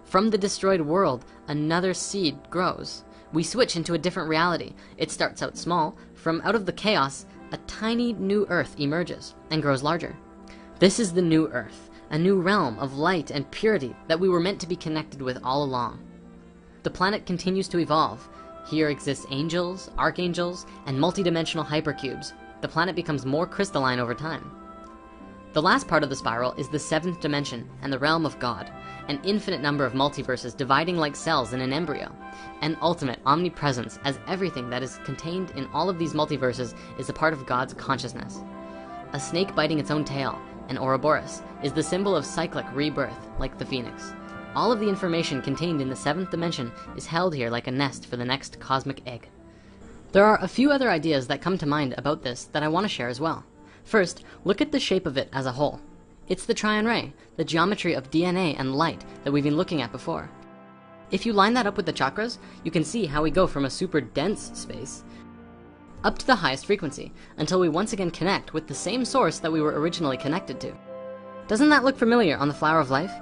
From the destroyed world, another seed grows. We switch into a different reality. It starts out small. From out of the chaos, a tiny new Earth emerges and grows larger. This is the new Earth, a new realm of light and purity that we were meant to be connected with all along. The planet continues to evolve. Here exist angels, archangels, and multidimensional hypercubes. The planet becomes more crystalline over time. The last part of the spiral is the seventh dimension and the realm of God, an infinite number of multiverses dividing like cells in an embryo, an ultimate omnipresence, as everything that is contained in all of these multiverses is a part of God's consciousness. A snake biting its own tail, an Ouroboros, is the symbol of cyclic rebirth, like the phoenix. All of the information contained in the seventh dimension is held here like a nest for the next cosmic egg. There are a few other ideas that come to mind about this that I want to share as well. First, look at the shape of it as a whole. It's the Tryon Ray, the geometry of DNA and light that we've been looking at before. If you line that up with the chakras, you can see how we go from a super dense space up to the highest frequency, until we once again connect with the same source that we were originally connected to. Doesn't that look familiar on the Flower of Life?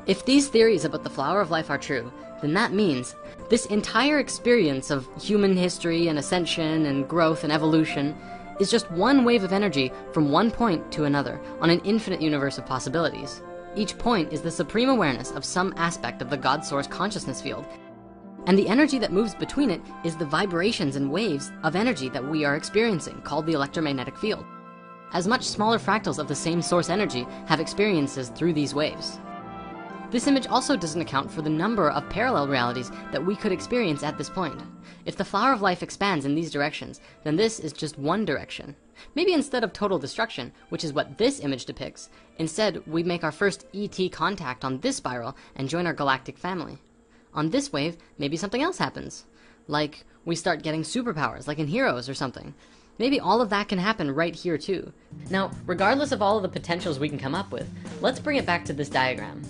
If these theories about the Flower of Life are true, then that means this entire experience of human history and ascension and growth and evolution is just one wave of energy from one point to another on an infinite universe of possibilities. Each point is the supreme awareness of some aspect of the God Source consciousness field, and the energy that moves between it is the vibrations and waves of energy that we are experiencing, called the electromagnetic field. As much smaller fractals of the same source energy have experiences through these waves. This image also doesn't account for the number of parallel realities that we could experience at this point. If the Flower of Life expands in these directions, then this is just one direction. Maybe instead of total destruction, which is what this image depicts, instead we make our first ET contact on this spiral and join our galactic family. On this wave, maybe something else happens. Like, we start getting superpowers, like in Heroes or something. Maybe all of that can happen right here too. Now, regardless of all of the potentials we can come up with, let's bring it back to this diagram.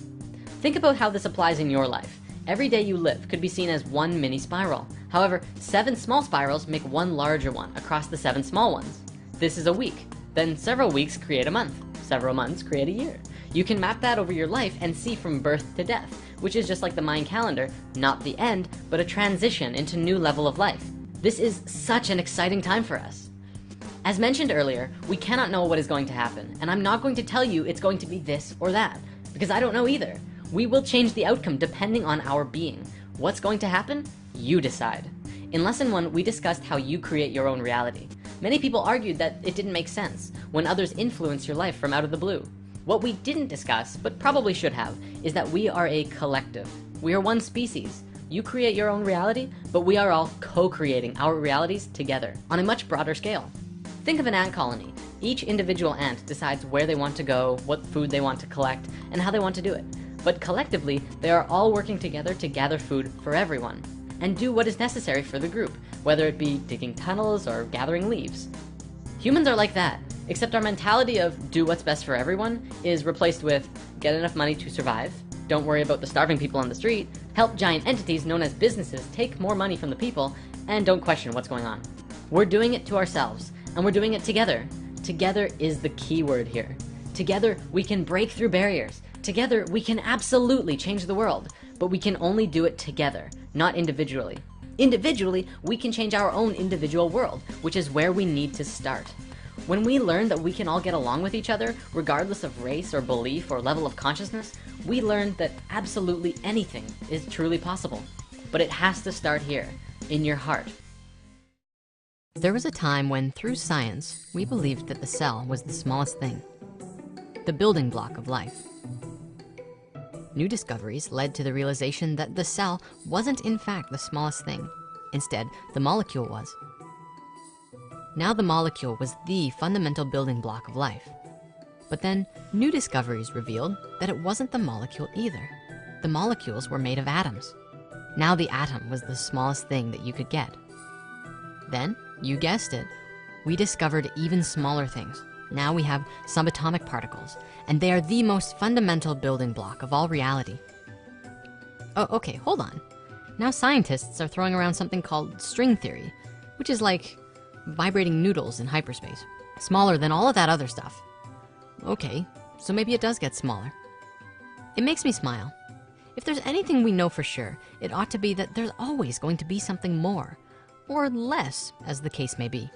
Think about how this applies in your life. Every day you live could be seen as one mini spiral. However, 7 small spirals make one larger one across the 7 small ones. This is a week. Then several weeks create a month. Several months create a year. You can map that over your life and see from birth to death, which is just like the Mayan calendar, not the end, but a transition into new level of life. This is such an exciting time for us. As mentioned earlier, we cannot know what is going to happen, and I'm not going to tell you it's going to be this or that, because I don't know either. We will change the outcome depending on our being. What's going to happen? You decide. In lesson 1, we discussed how you create your own reality. Many people argued that it didn't make sense when others influence your life from out of the blue. What we didn't discuss, but probably should have, is that we are a collective. We are one species. You create your own reality, but we are all co-creating our realities together on a much broader scale. Think of an ant colony. Each individual ant decides where they want to go, what food they want to collect, and how they want to do it. But collectively, they are all working together to gather food for everyone and do what is necessary for the group, whether it be digging tunnels or gathering leaves. Humans are like that, except our mentality of do what's best for everyone is replaced with get enough money to survive, don't worry about the starving people on the street, help giant entities known as businesses take more money from the people, and don't question what's going on. We're doing it to ourselves, and we're doing it together. Together is the key word here. Together, we can break through barriers. Together, we can absolutely change the world, but we can only do it together, not individually. Individually, we can change our own individual world, which is where we need to start. When we learn that we can all get along with each other, regardless of race or belief or level of consciousness, we learn that absolutely anything is truly possible. But it has to start here, in your heart. There was a time when, through science, we believed that the cell was the smallest thing, the building block of life. New discoveries led to the realization that the cell wasn't in fact the smallest thing. Instead, the molecule was. Now the molecule was the fundamental building block of life. But then new discoveries revealed that it wasn't the molecule either. The molecules were made of atoms. Now the atom was the smallest thing that you could get. Then, you guessed it, we discovered even smaller things. Now we have subatomic particles, and they are the most fundamental building block of all reality. Oh, okay, hold on. Now scientists are throwing around something called string theory, which is like vibrating noodles in hyperspace, smaller than all of that other stuff. Okay, so maybe it does get smaller. It makes me smile. If there's anything we know for sure, it ought to be that there's always going to be something more, or less, as the case may be.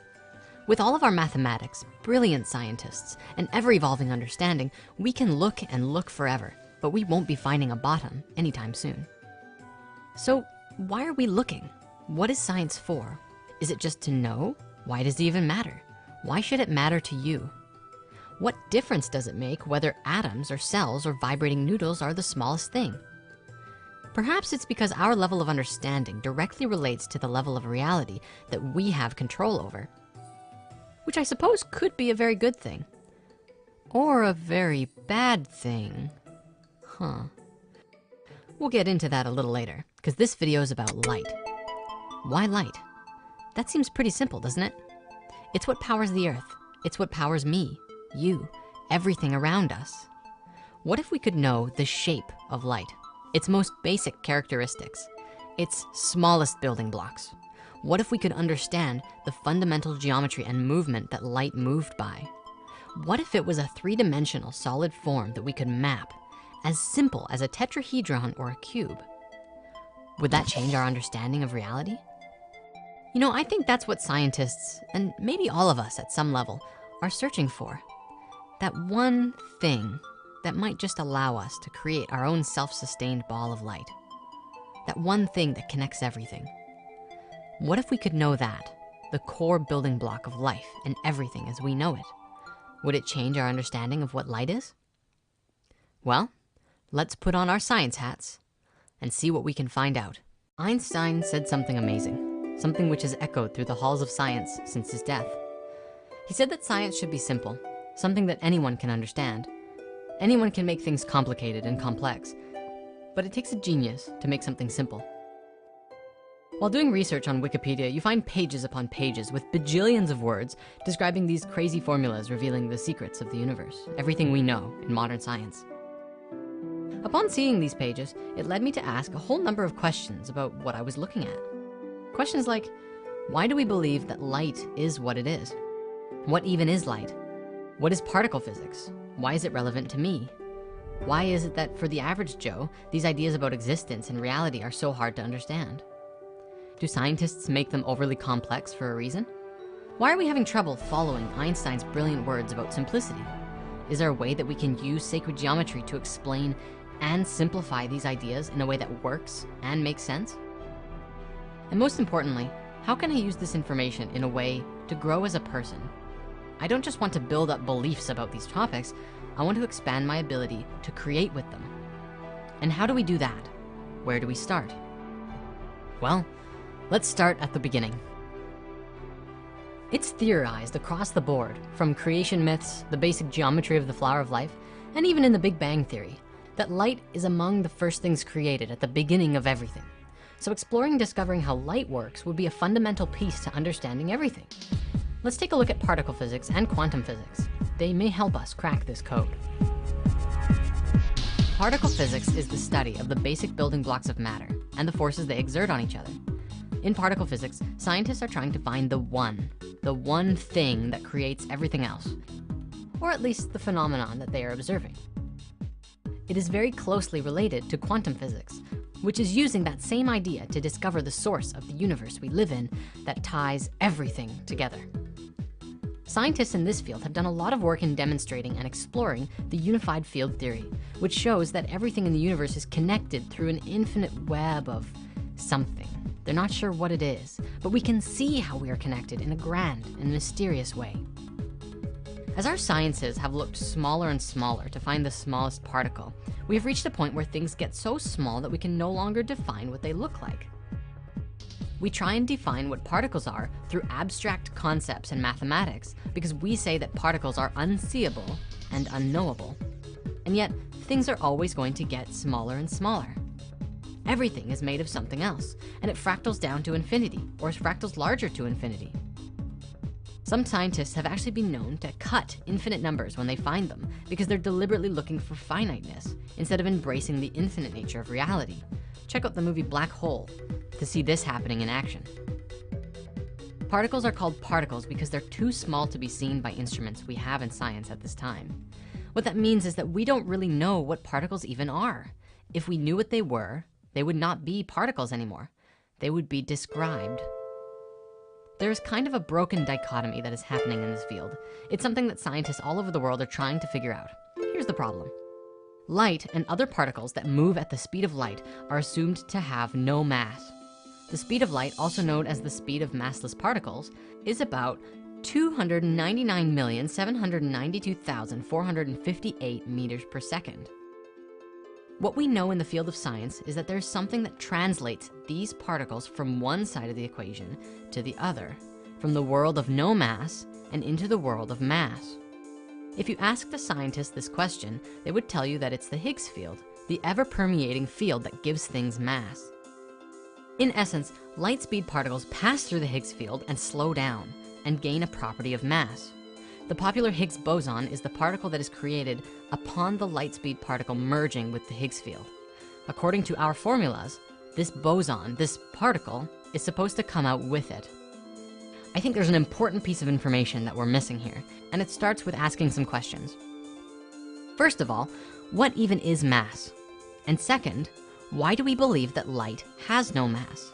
With all of our mathematics, brilliant scientists, and ever-evolving understanding, we can look and look forever, but we won't be finding a bottom anytime soon. So why are we looking? What is science for? Is it just to know? Why does it even matter? Why should it matter to you? What difference does it make whether atoms or cells or vibrating noodles are the smallest thing? Perhaps it's because our level of understanding directly relates to the level of reality that we have control over, which I suppose could be a very good thing. Or a very bad thing. We'll get into that a little later, because this video is about light. Why light? That seems pretty simple, doesn't it? It's what powers the earth. It's what powers me, you, everything around us. What if we could know the shape of light? Its most basic characteristics, its smallest building blocks. What if we could understand the fundamental geometry and movement that light moved by? What if it was a three-dimensional solid form that we could map, as simple as a tetrahedron or a cube? Would that change our understanding of reality? You know, I think that's what scientists, and maybe all of us at some level, are searching for. That one thing that might just allow us to create our own self-sustained ball of light. That one thing that connects everything. What if we could know that, the core building block of life and everything as we know it? Would it change our understanding of what light is? Well, let's put on our science hats and see what we can find out. Einstein said something amazing, something which has echoed through the halls of science since his death. He said that science should be simple, something that anyone can understand. Anyone can make things complicated and complex, but it takes a genius to make something simple. While doing research on Wikipedia, you find pages upon pages with bajillions of words describing these crazy formulas revealing the secrets of the universe, everything we know in modern science. Upon seeing these pages, it led me to ask a whole number of questions about what I was looking at. Questions like, why do we believe that light is what it is? What even is light? What is particle physics? Why is it relevant to me? Why is it that for the average Joe, these ideas about existence and reality are so hard to understand? Do scientists make them overly complex for a reason? Why are we having trouble following Einstein's brilliant words about simplicity? Is there a way that we can use sacred geometry to explain and simplify these ideas in a way that works and makes sense? And most importantly, how can I use this information in a way to grow as a person? I don't just want to build up beliefs about these topics, I want to expand my ability to create with them. And how do we do that? Where do we start? Well, let's start at the beginning. It's theorized across the board, from creation myths, the basic geometry of the flower of life, and even in the Big Bang Theory, that light is among the first things created at the beginning of everything. So exploring and discovering how light works would be a fundamental piece to understanding everything. Let's take a look at particle physics and quantum physics. They may help us crack this code. Particle physics is the study of the basic building blocks of matter and the forces they exert on each other. In particle physics, scientists are trying to find the one thing that creates everything else, or at least the phenomenon that they are observing. It is very closely related to quantum physics, which is using that same idea to discover the source of the universe we live in that ties everything together. Scientists in this field have done a lot of work in demonstrating and exploring the unified field theory, which shows that everything in the universe is connected through an infinite web of something. They're not sure what it is, but we can see how we are connected in a grand and mysterious way. As our sciences have looked smaller and smaller to find the smallest particle, we have reached a point where things get so small that we can no longer define what they look like. We try and define what particles are through abstract concepts and mathematics because we say that particles are unseeable and unknowable. And yet, things are always going to get smaller and smaller. Everything is made of something else, and it fractals down to infinity, or fractals larger to infinity. Some scientists have actually been known to cut infinite numbers when they find them because they're deliberately looking for finiteness instead of embracing the infinite nature of reality. Check out the movie Black Hole to see this happening in action. Particles are called particles because they're too small to be seen by instruments we have in science at this time. What that means is that we don't really know what particles even are. If we knew what they were, they would not be particles anymore. They would be described. There's kind of a broken dichotomy that is happening in this field. It's something that scientists all over the world are trying to figure out. Here's the problem. Light and other particles that move at the speed of light are assumed to have no mass. The speed of light, also known as the speed of massless particles, is about 299,792,458 meters per second. What we know in the field of science is that there's something that translates these particles from one side of the equation to the other, from the world of no mass and into the world of mass. If you ask the scientists this question, they would tell you that it's the Higgs field, the ever-permeating field that gives things mass. In essence, light speed particles pass through the Higgs field and slow down and gain a property of mass. The popular Higgs boson is the particle that is created upon the light speed particle merging with the Higgs field. According to our formulas, this boson, this particle, is supposed to come out with it. I think there's an important piece of information that we're missing here, and it starts with asking some questions. First of all, what even is mass? And second, why do we believe that light has no mass?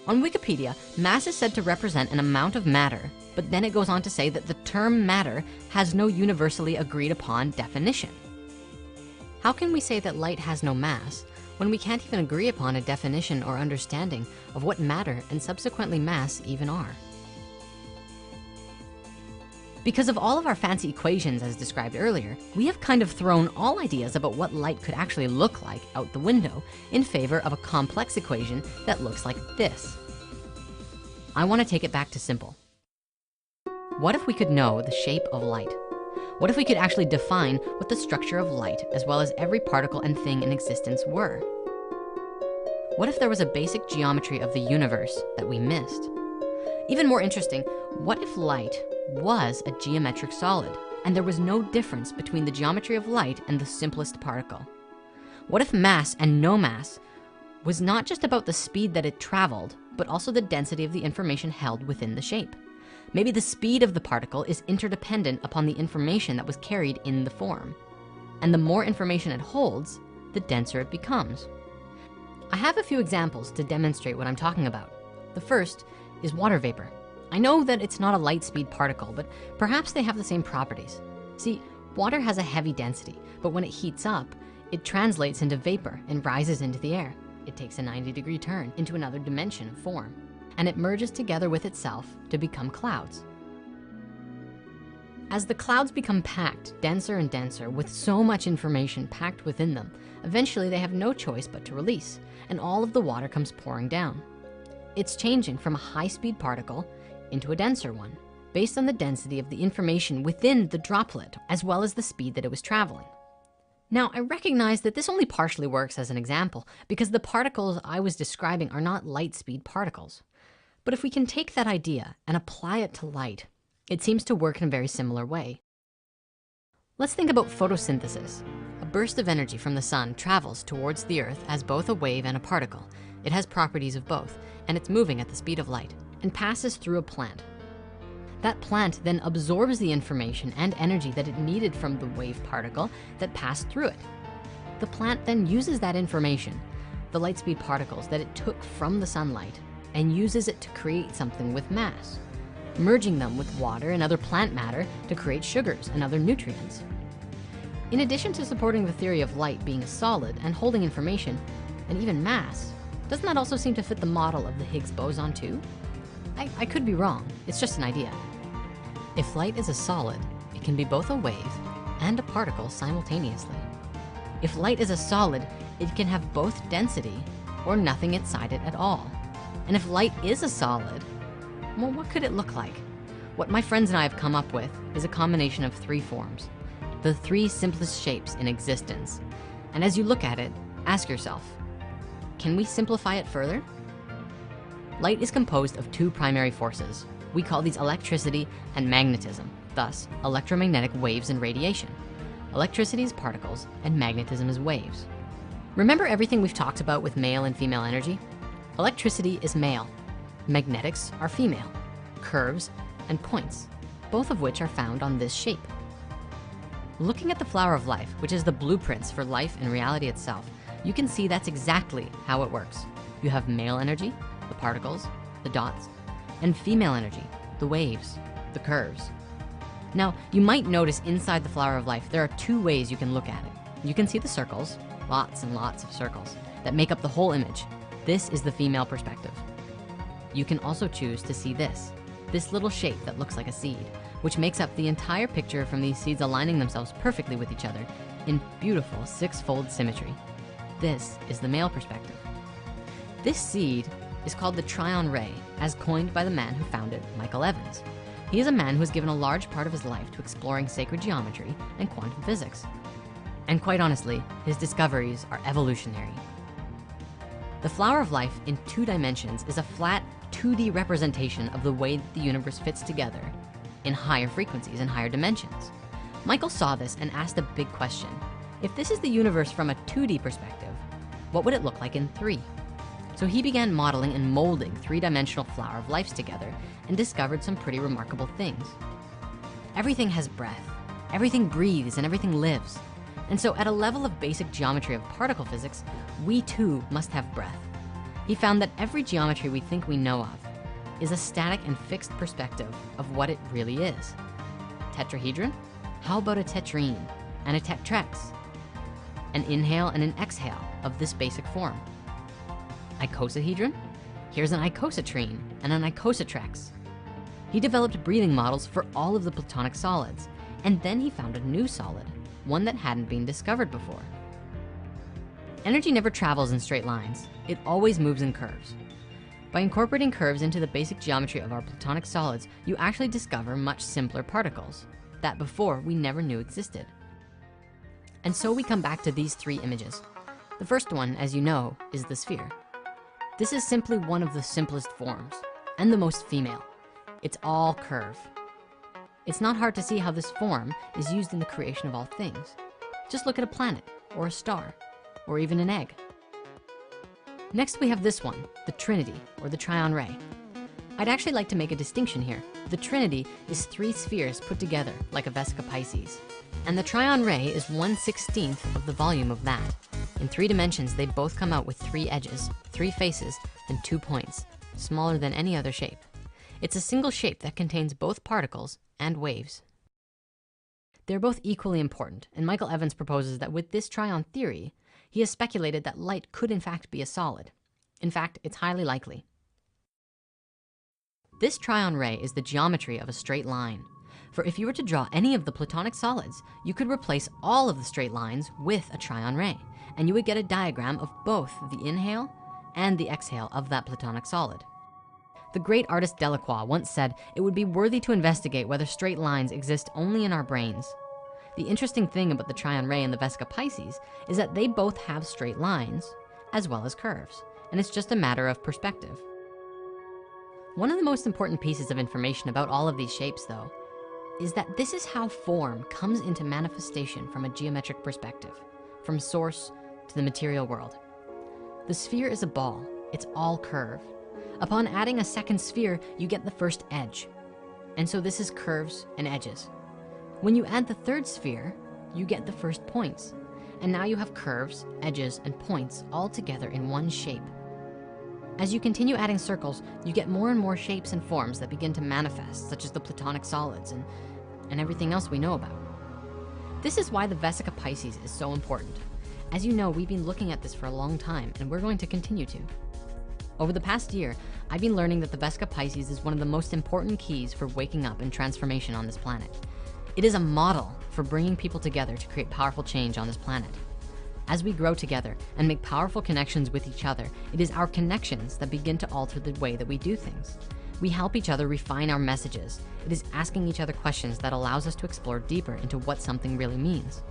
On Wikipedia, mass is said to represent an amount of matter, but then it goes on to say that the term matter has no universally agreed upon definition. How can we say that light has no mass when we can't even agree upon a definition or understanding of what matter and subsequently mass even are? Because of all of our fancy equations as described earlier, we have kind of thrown all ideas about what light could actually look like out the window in favor of a complex equation that looks like this. I want to take it back to simple. What if we could know the shape of light? What if we could actually define what the structure of light, as well as every particle and thing in existence were? What if there was a basic geometry of the universe that we missed? Even more interesting, what if light was a geometric solid and there was no difference between the geometry of light and the simplest particle? What if mass and no mass was not just about the speed that it traveled, but also the density of the information held within the shape? Maybe the speed of the particle is interdependent upon the information that was carried in the form. And the more information it holds, the denser it becomes. I have a few examples to demonstrate what I'm talking about. The first is water vapor. I know that it's not a light speed particle, but perhaps they have the same properties. See, water has a heavy density, but when it heats up, it translates into vapor and rises into the air. It takes a 90-degree turn into another dimension of form, and it merges together with itself to become clouds. As the clouds become packed, denser and denser, with so much information packed within them, eventually they have no choice but to release, and all of the water comes pouring down. It's changing from a high-speed particle into a denser one, based on the density of the information within the droplet, as well as the speed that it was traveling. Now, I recognize that this only partially works as an example because the particles I was describing are not light speed particles. But if we can take that idea and apply it to light, it seems to work in a very similar way. Let's think about photosynthesis. A burst of energy from the sun travels towards the earth as both a wave and a particle. It has properties of both, and it's moving at the speed of light and passes through a plant. That plant then absorbs the information and energy that it needed from the wave particle that passed through it. The plant then uses that information, the light speed particles that it took from the sunlight, and uses it to create something with mass, merging them with water and other plant matter to create sugars and other nutrients. In addition to supporting the theory of light being a solid and holding information and even mass, doesn't that also seem to fit the model of the Higgs boson too? I could be wrong, it's just an idea. If light is a solid, it can be both a wave and a particle simultaneously. If light is a solid, it can have both density or nothing inside it at all. And if light is a solid, well, what could it look like? What my friends and I have come up with is a combination of three forms, the three simplest shapes in existence. And as you look at it, ask yourself, can we simplify it further? Light is composed of two primary forces. We call these electricity and magnetism, thus electromagnetic waves and radiation. Electricity is particles and magnetism is waves. Remember everything we've talked about with male and female energy? Electricity is male, magnetics are female, curves and points, both of which are found on this shape. Looking at the flower of life, which is the blueprints for life and reality itself, you can see that's exactly how it works. You have male energy, the particles, the dots, and female energy, the waves, the curves. Now, you might notice inside the flower of life, there are two ways you can look at it. You can see the circles, lots and lots of circles, that make up the whole image. This is the female perspective. You can also choose to see this little shape that looks like a seed, which makes up the entire picture from these seeds aligning themselves perfectly with each other in beautiful six-fold symmetry. This is the male perspective. This seed is called the Tryon ray, as coined by the man who found it, Michael Evans. He is a man who has given a large part of his life to exploring sacred geometry and quantum physics. And quite honestly, his discoveries are evolutionary. The flower of life in 2 dimensions is a flat 2D representation of the way the universe fits together in higher frequencies and higher dimensions. Michael saw this and asked a big question. If this is the universe from a 2D perspective, what would it look like in 3? So he began modeling and molding 3-dimensional flower of lives together and discovered some pretty remarkable things. Everything has breath, everything breathes, and everything lives. And so at a level of basic geometry of particle physics, we too must have breath. He found that every geometry we think we know of is a static and fixed perspective of what it really is. Tetrahedron? How about a tetrene and a tetrax? An inhale and an exhale of this basic form. Icosahedron? Here's an icosatrene and an icosatrax. He developed breathing models for all of the Platonic solids, and then he found a new solid, one that hadn't been discovered before. Energy never travels in straight lines. It always moves in curves. By incorporating curves into the basic geometry of our Platonic solids, you actually discover much simpler particles that before we never knew existed. And so we come back to these 3 images. The first one, as you know, is the sphere. This is simply one of the simplest forms and the most female. It's all curve. It's not hard to see how this form is used in the creation of all things. Just look at a planet or a star or even an egg. Next, we have this one, the Trinity or the Tryon ray. I'd actually like to make a distinction here. The Trinity is 3 spheres put together like a Vesica Pisces. And the Tryon Ray is 1/16 of the volume of that. In 3 dimensions, they both come out with 3 edges, 3 faces, and 2 points, smaller than any other shape. It's a single shape that contains both particles and waves. They're both equally important, and Michael Evans proposes that with this Tryon theory, he has speculated that light could in fact be a solid. In fact, it's highly likely. This Tryon Ray is the geometry of a straight line. For if you were to draw any of the Platonic solids, you could replace all of the straight lines with a Tryon Ray, and you would get a diagram of both the inhale and the exhale of that Platonic solid. The great artist Delacroix once said it would be worthy to investigate whether straight lines exist only in our brains. The interesting thing about the Tryon Ray and the Vesica Pisces is that they both have straight lines as well as curves, and it's just a matter of perspective. One of the most important pieces of information about all of these shapes, though, is that this is how form comes into manifestation from a geometric perspective, from source to the material world. The sphere is a ball, it's all curve. Upon adding a second sphere, you get the first edge. And so this is curves and edges. When you add the third sphere, you get the first points. And now you have curves, edges, and points all together in one shape. As you continue adding circles, you get more and more shapes and forms that begin to manifest, such as the Platonic solids and everything else we know about. This is why the Vesica Pisces is so important. As you know, we've been looking at this for a long time, and we're going to continue to. Over the past year, I've been learning that the Vesica Pisces is one of the most important keys for waking up and transformation on this planet. It is a model for bringing people together to create powerful change on this planet. As we grow together and make powerful connections with each other, it is our connections that begin to alter the way that we do things. We help each other refine our messages. It is asking each other questions that allows us to explore deeper into what something really means.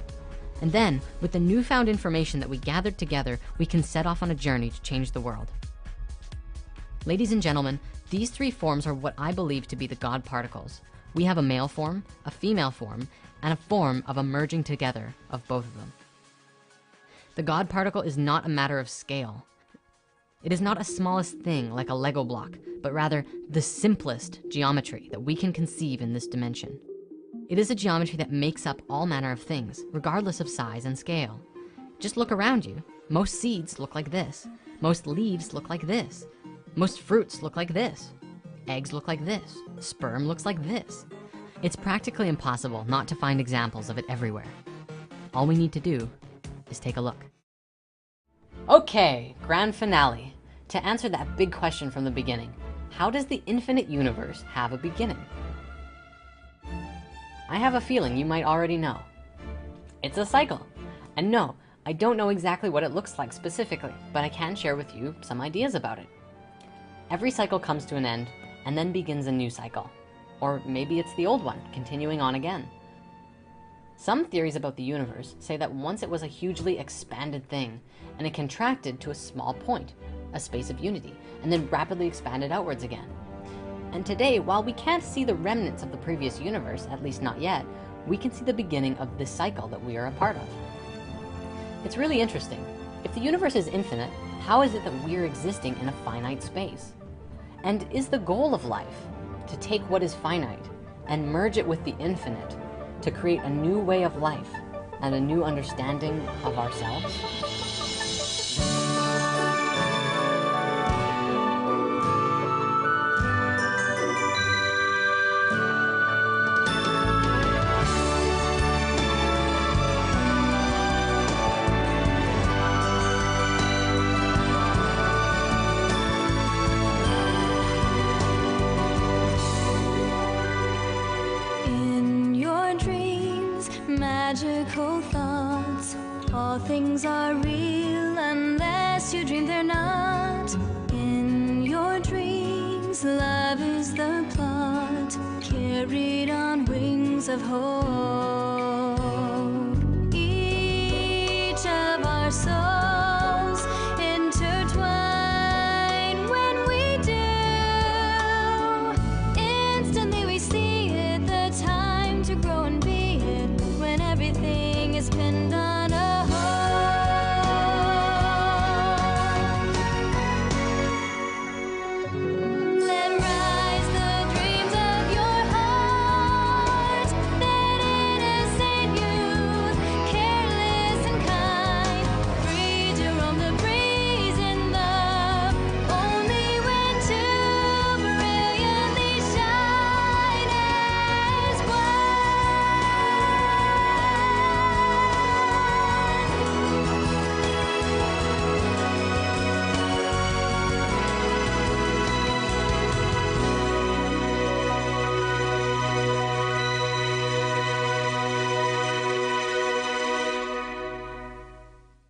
And then, with the newfound information that we gathered together, we can set off on a journey to change the world. Ladies and gentlemen, these 3 forms are what I believe to be the God particles. We have a male form, a female form, and a form of a merging together of both of them. The God particle is not a matter of scale. It is not a smallest thing like a Lego block, but rather the simplest geometry that we can conceive in this dimension. It is a geometry that makes up all manner of things, regardless of size and scale. Just look around you. Most seeds look like this. Most leaves look like this. Most fruits look like this. Eggs look like this. Sperm looks like this. It's practically impossible not to find examples of it everywhere. All we need to do is take a look. Okay, grand finale. To answer that big question from the beginning, how does the infinite universe have a beginning? I have a feeling you might already know. It's a cycle. And no, I don't know exactly what it looks like specifically, but I can share with you some ideas about it. Every cycle comes to an end and then begins a new cycle. Or maybe it's the old one, continuing on again. Some theories about the universe say that once it was a hugely expanded thing, and it contracted to a small point, a space of unity, and then rapidly expanded outwards again. And today, while we can't see the remnants of the previous universe, at least not yet, we can see the beginning of this cycle that we are a part of. It's really interesting. If the universe is infinite, how is it that we're existing in a finite space? And is the goal of life to take what is finite and merge it with the infinite to create a new way of life and a new understanding of ourselves? Magical thoughts, all things are real unless you dream they're not. In your dreams, love is the plot, carried on wings of hope. Each of our souls